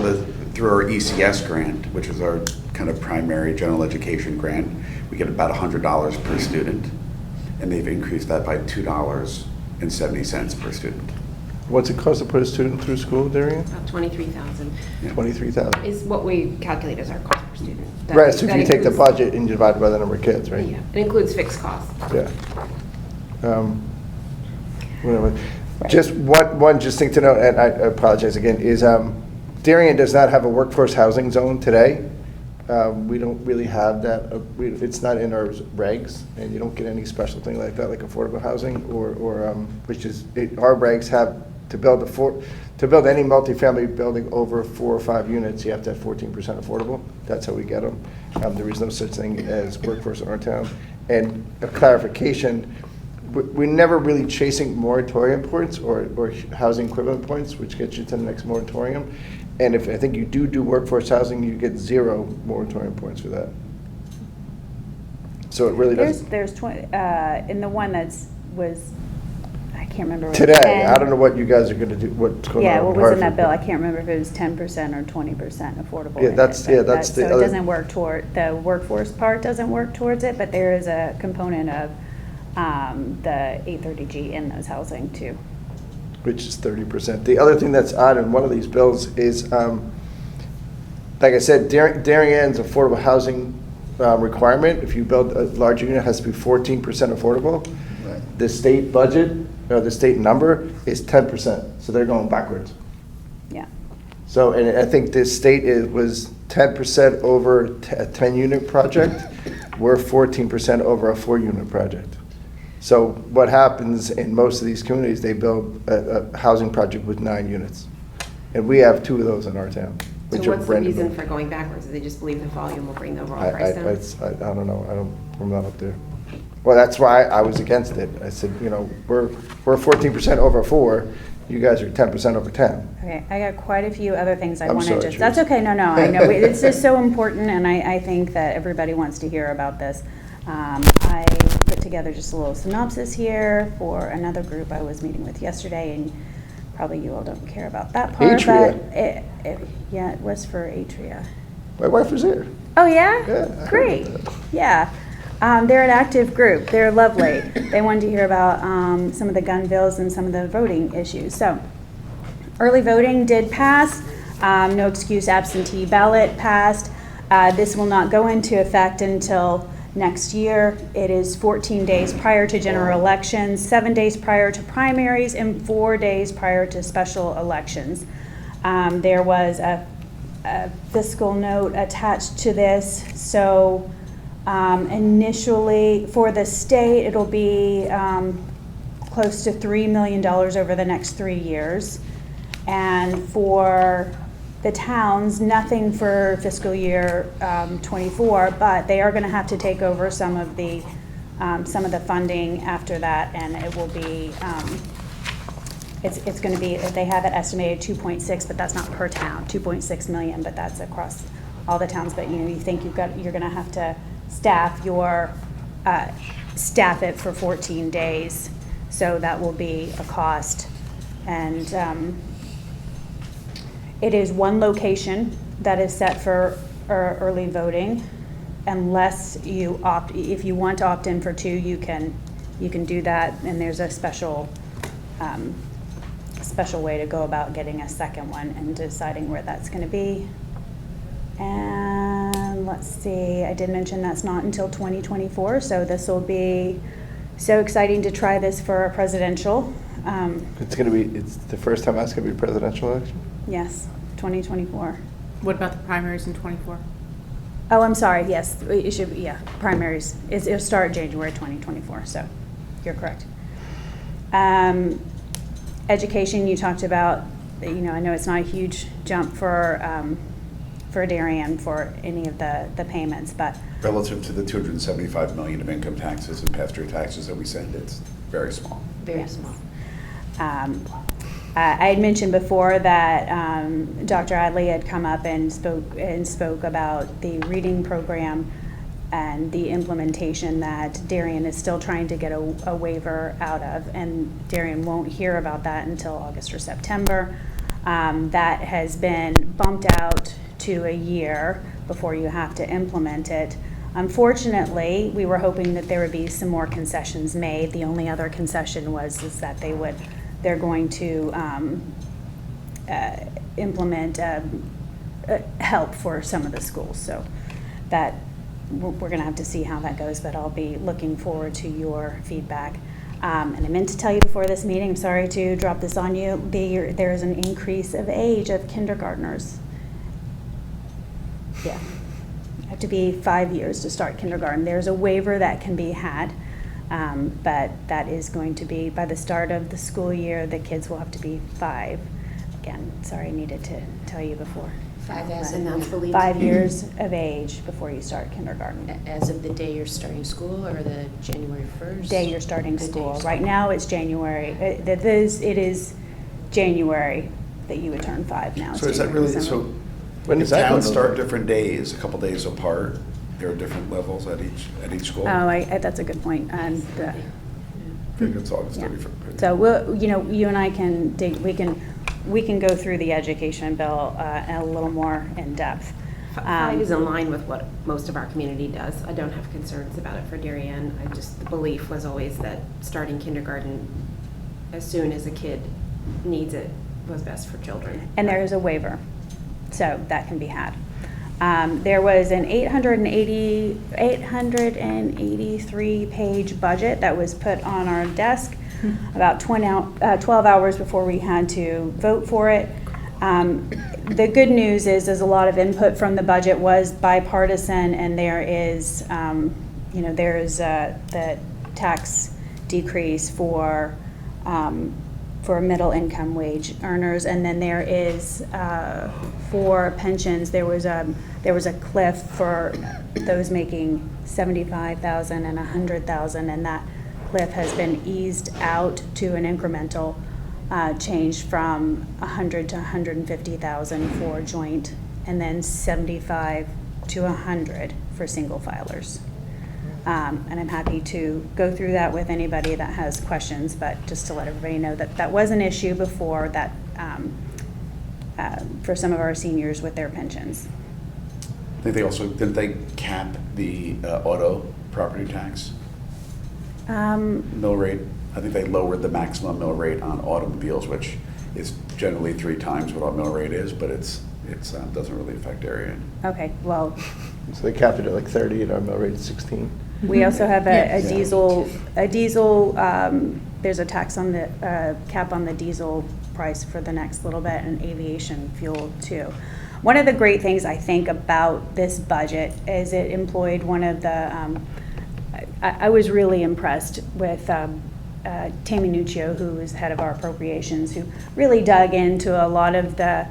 through our ECS grant, which is our kind of primary general education grant, we get about $100 per student, and they've increased that by $2.70 per student. What's it cost to put a student through school, Darian? About 23,000 Yeah. 23,000. is what we calculate as our cost per student. That- Right, so if that you take the includes- budget and you divide it by the number of kids, right? Yeah, it includes fixed costs. Yeah. Whatever. Just one just thing to note, and I apologize again, is Darien does not have a workforce housing zone today. We don't really have that, it's not in our regs, and you don't get any special thing like that, like affordable housing, or which is, our regs have, to build any multifamily building over 4 or 5 units, you have to have 14% affordable. That's how we get them. There is no such thing as workforce in our town. And a clarification, we're never really chasing moratorium points or housing equivalent points, which gets you to the next moratorium. And if, I think you do workforce housing, you get 0 moratorium points for that. So it really doesn't. There's 20, in the one I can't remember. what, Today, 10 I don't know what you guys are gonna do, what's going on. Yeah, what was in that Hartford, bill? I but- can't remember if it was 10% or 20% affordable. Yeah, in that's- it, yeah, but that's the So it other- doesn't work toward, the workforce part doesn't work towards it, but there is a component of the 830G in those housing too. Which is 30%. The other thing that's odd in one of these bills is, like I said, Darien's affordable housing requirement, if you build a large unit, it has to be 14% affordable. Right. The state budget, or the state number, is 10%, so they're going backwards. Yeah. So, and I think the state was 10% over a 10-unit project. We're 14% over a 4-unit project. So what happens in most of these communities, they build a housing project with 9 units. And we have 2 of those in our town, So which are what's the brand new. reason for going backwards? Do they just believe the volume will bring the overall I price down? don't know, I'm not up there. Well, that's why I was against it. I said, we're 14% over 4, you guys are 10% over 10. Okay, I got quite a few other things I I'm want to sorry, just, that's Tracy. okay, no, I know, it's just so important, and I think that everybody wants to hear about this. I put together just a little synopsis here for another group I was meeting with yesterday, and probably you all don't care about that part, Atria. but yeah, it was for Atria. My wife was there. Oh, yeah? Yeah, I heard Great, about that. yeah. They're an active group, they're lovely. They wanted to hear about some of the gun bills and some of the voting issues. So, early voting did pass, no excuse absentee ballot passed. This will not go into effect until next year. It is 14 days prior to general elections, 7 days prior to primaries, and 4 days prior to special elections. There was a fiscal note attached to this, so initially for the state it'll be close to $3 million over the next 3 years, and for the towns, nothing for fiscal year 24, but they are going to have to take over some of the funding after that, and it will be it's going to be, they have it estimated 2.6, but that's not per town, 2.6 million, but that's across all the towns. But you think you're going to have to staff it for 14 days, so that will be a cost. And it is one location that is set for early voting, unless you if you want to opt in for 2, you can do that, and there's a special way to go about getting a second one and deciding where that's going to be. And let's see, I did mention that's not until 2024, so this will be so exciting to try this for a presidential. It's the first time that's going to be a presidential election? Yes, 2024. What about the primaries in '24? Oh, I'm sorry, yes, it should, primaries. It'll start January 2024, so you're correct. Education, you talked about, I know it's not a huge jump for Darien for any of the payments, but Relative to the 275 million of income taxes and pass-through taxes that we send, it's very small. Very small. I had mentioned before that Dr. Adley had come up and spoke about the reading program and the implementation that Darien is still trying to get a waiver out of, and Darien won't hear about that until August or September. That has been bumped out to a year before you have to implement it. Unfortunately, we were hoping that there would be some more concessions made. The only other concession is that they're going to implement help for some of the schools. So that we're going to have to see how that goes, but I'll be looking forward to your feedback. And I meant to tell you before this meeting, I'm sorry to drop this on you, there is an increase of age of kindergartners. Yeah, you have to be 5 years to start kindergarten. There's a waiver that can be had, but that is going to be, by the start of the school year, the kids will have to be 5. Again, sorry, I needed to tell you before. 5 as And in that's believed. 5 years of age before you start kindergarten. As of the day you're starting school, or the January 1st? Day you're starting The day school. you're Right now, it's January. It is January that you would turn 5 now. So It's is that January, really, December. so When if does that towns go start into- different days, a couple days apart, there are different levels at each school? Oh, that's a good point. I think it's August Yeah. 31st. So you and I can dig, we can go through the education bill a little more in depth. 5 is in line with what most of our community does. I don't have concerns about it for Darien. The belief was always that starting kindergarten as soon as a kid needs it was best for children. And there is a waiver, so that can be had. There was an 883-page budget that was put on our desk about 12 hours before we had to vote for it. The good news is a lot of input from the budget was bipartisan, and there is, there's the tax decrease for middle income wage earners. And then there is, for pensions, there was a cliff for those making 75,000 and 100,000, and that cliff has been eased out to an incremental change from 100 to 150,000 for joint, and then 75 to 100 for single filers. And I'm happy to go through that with anybody that has questions, but just to let everybody know that that was an issue before, that for some of our seniors with their pensions. I think they also, didn't they cap the auto property tax mill rate? I think they lowered the maximum mill rate on automobiles, which is generally 3 times what our mill rate is, but it's doesn't really affect area. Okay, well, So they capped it at like 30 and our mill rate is 16. we also have a Yeah. diesel, there's a tax on the, cap on the diesel price for the next little bit, and aviation fuel too. One of the great things I think about this budget is it employed one of the, I was really impressed with Tammy Nuccio, who is head of our appropriations, who really dug into a lot of the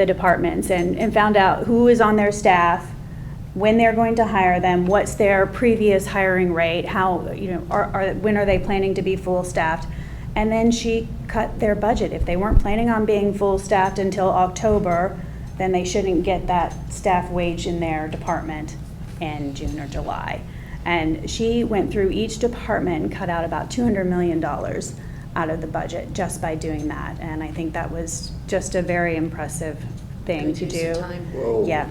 departments and found out who is on their staff, when they're going to hire them, what's their previous hiring rate, how, when are they planning to be full staffed? And then she cut their budget. If they weren't planning on being full staffed until October, then they shouldn't get that staff wage in their department in June or July. And she went through each department and cut out about $200 million out of the budget just by doing that. And I think that was just a very impressive thing to Good use do. of time. Whoa. Yeah,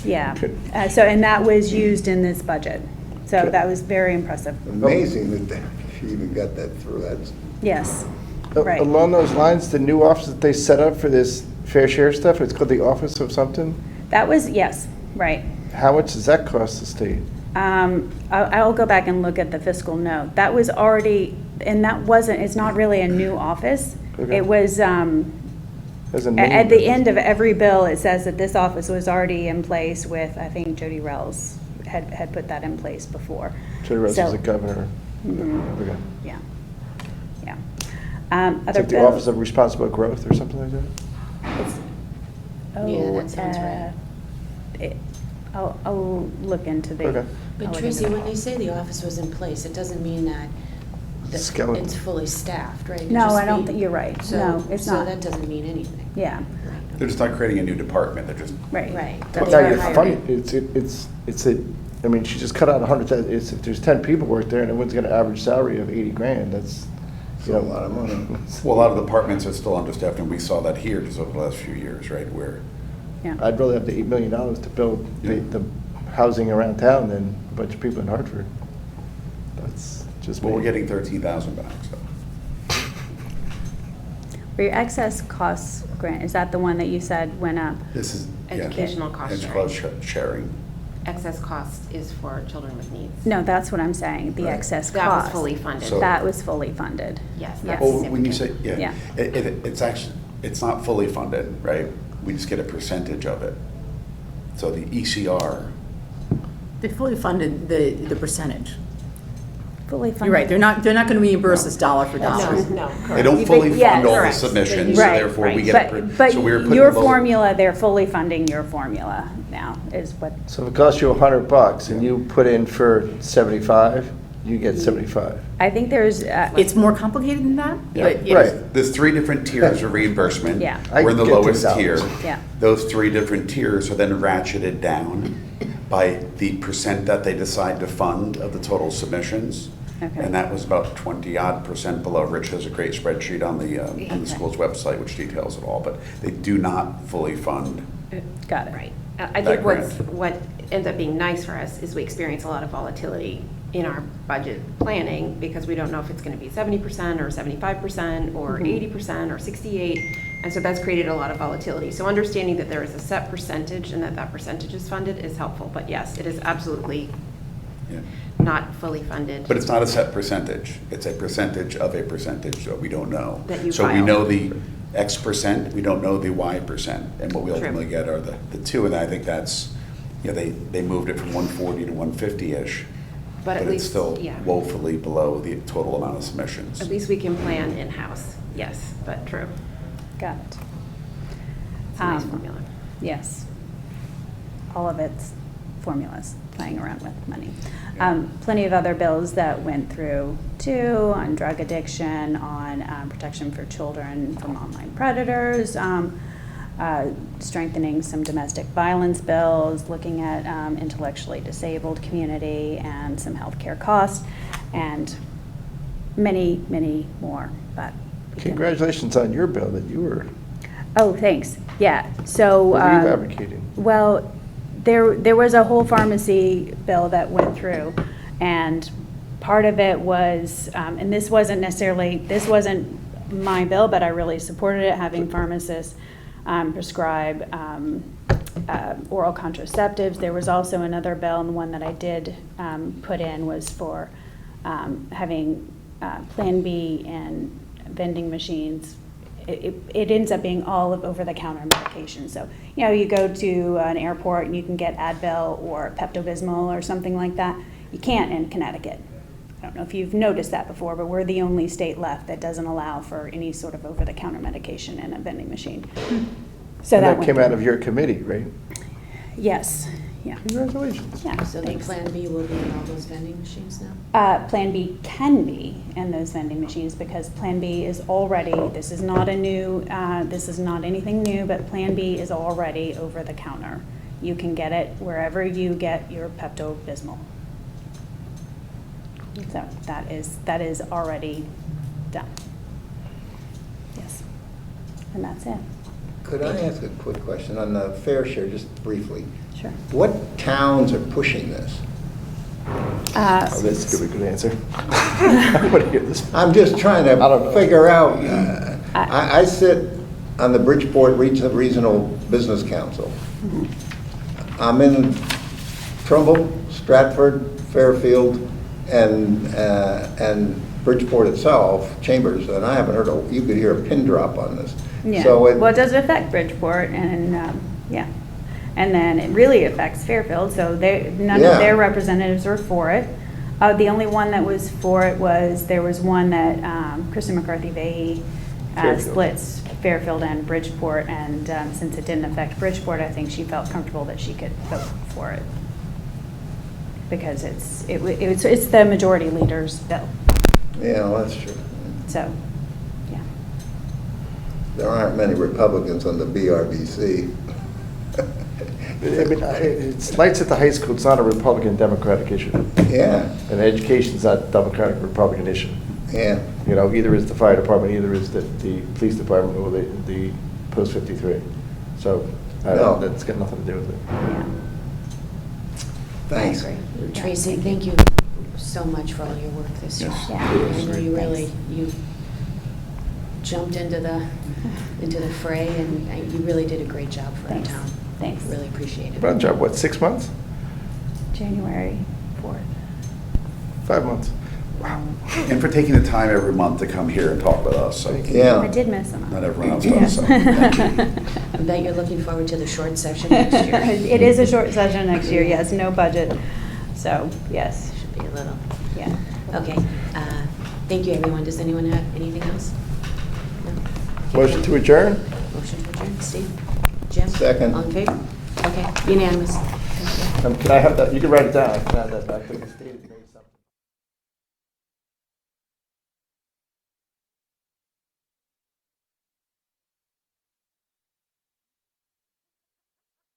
yeah. Good. And that was used in this budget. So Good. that was very impressive. Amazing that she even got that through. That's Yes, right. Along those lines, the new office that they set up for this fair share stuff, it's called the Office of something. That was, yes, right. How much does that cost the state? I'll go back and look at the fiscal note. That was already, and that wasn't, it's not really a new office. Okay. It was, As a name, at the end of every bill, it says that this office was already in place with, I think Jody Rells had put that in place before. Jody Rose So- is the governor. Mhm. Okay. Yeah, yeah. It's Other like the bill- Office of Responsible Growth or something like that? It's- Yeah, that sounds right. I'll look into the. Okay. I'll But look Tracy, into when they say the office was in place, it doesn't mean that Skeleton. it's fully staffed, right? It No, just I don't mean- think you're right. So- No, it's So not. that doesn't mean anything. Yeah, They're just not creating a new department, they're just, right. Right. But That's now what you're I'm funny, hiring. it's a, I mean, she just cut out 100,000, if there's 10 people work there and everyone's got an average salary of 80 grand, that's, you a know. lot of money. well, a lot of departments are still understaffed, and we saw that here just over the last few years, right, where Yeah. I'd rather have the $8 million to build the housing around town than a bunch of people in Hartford. That's just me. well, we're getting 13,000 back, so. For your excess costs grant, is that the one that you said went up? This is. yeah, Educational cost it's sharing. cost sharing. Excess cost is for children with needs. No, that's what I'm saying, the Right. excess That cost. was fully funded. So- That was fully funded. Yes, Yes. that's Well, when you say, significant. yeah, it's actually, it's not fully funded, right? We just get a percentage of it. So the ECR, They fully funded the percentage. Fully funded. You're right, they're not going to reimburse us dollar for dollar. No, they don't You fully think- yes. fund all the Correct. submissions, so Right, therefore we right. get a. But So we were putting your both- formula, they're fully funding your formula now, is what, So if it costs you $100 and you put in for 75, you get 75. I think there's, It's more complicated than that, Yeah, but Right. yes. There's 3 different tiers of reimbursement. Yeah. We're in the I get lowest $10. tier. Yeah. Those 3 different tiers are then ratcheted down by the percent that they decide to fund of the total submissions. Okay. And that was about 20-odd% below. Rich has a great spreadsheet on the school's website which details it all, but they do not fully fund. got it. Right. I That think what ends up being nice for us is we experience a lot of volatility in our budget planning because we don't know if it's going to be 70% or 75% or 80% or 68%. And so that's created a lot of volatility. So understanding that there is a set percentage and that percentage is funded is helpful. But yes, it is absolutely Yeah. not fully funded. But it's not a set percentage. It's a percentage of a percentage that we don't know. That you So we filed. know the X percent, we don't know the Y percent. And what we True. ultimately get are the 2, and I think that's, they moved it from 140 to 150-ish. But at it's least, still yeah. woefully below the total amount of submissions. At least we can plan in-house, yes, but true. Got it. It's a nice Um, formula. Yes. All of it's formulas, playing around with money. Plenty of other bills that went through too, on drug addiction, on protection for children from online predators, strengthening some domestic violence bills, looking at intellectually disabled community and some healthcare costs, and many, many more. But we can- Congratulations on your bill that you were, Oh, thanks. Yeah, so. what were you advocating? Well, there was a whole pharmacy bill that went through, and part of it was, and this wasn't my bill, but I really supported it, having pharmacists prescribe oral contraceptives. There was also another bill, and the one that I did put in was for having Plan B and vending machines. It ends up being all of over-the-counter medication. So, you know, you go to an airport and you can get Advil or Pepto-Bismol or something like that. You can't in Connecticut. I don't know if you've noticed that before, but we're the only state left that doesn't allow for any sort of over-the-counter medication in a vending machine. So And that went came through. out of your committee, right? Yes, yeah. Congratulations. Yeah, So the thanks. Plan B will be in all those vending machines now? Plan B can be in those vending machines because Plan B is already, this is not anything new, but Plan B is already over the counter. You can get it wherever you get your Pepto-Bismol. So that is already done. Yes. And that's it. Could I ask a quick question on the fair share, just briefly? Sure. What towns are pushing this? Oh, that's a good answer. I want to hear this. I'm just trying I don't know. to figure out, I sit on the Bridgeport Regional Business Council. I'm in Trumbull, Stratford, Fairfield, and Bridgeport itself, Chambers, and I haven't heard, you could hear a pin drop on this. Yeah, So well, it does affect Bridgeport, and, yeah. And then it really affects Fairfield, so none of Yeah. their representatives were for it. The only one that was for it there was one that Kristen McCarthy Vahey Fairfield. splits Fairfield and Bridgeport, and since it didn't affect Bridgeport, I think she felt comfortable that she could vote for it. Because it's the majority leader's bill, Yeah, well, that's true. so, yeah. There aren't many Republicans on the BRBC. I mean, it's lights at the high school, it's not a Republican Democratic issue. Yeah, And education's not a Democratic Republican issue. yeah. You know, either is the fire department, either is the police department, or the post 53. So No. that's got nothing to do with it. Yeah. Thanks. I agree. Yeah, Tracy, thank you so much for all your work this year. Yes. Yeah. I know you really, Thanks. you jumped into the fray, and you really did a great job for our Thanks. town. Thanks. Really appreciate it. Run job, what, 6 months? January 4th. 5 months. Wow. And for taking the time every month to come here and talk with us. So Yeah. I did miss them. not everyone else does, so thank you. I bet you're looking forward to the short session next year. It is a short session next year, yes, no budget. So, yes, Should be a little. yeah. Okay, thank you, everyone. Does anyone have anything else? No? Okay, Motion to adjourn? Motion to adjourn. Steve? Jim? Second. All in favor? Okay, unanimous. Thank you. Can I have that, you can write it down, I can add that back to the state.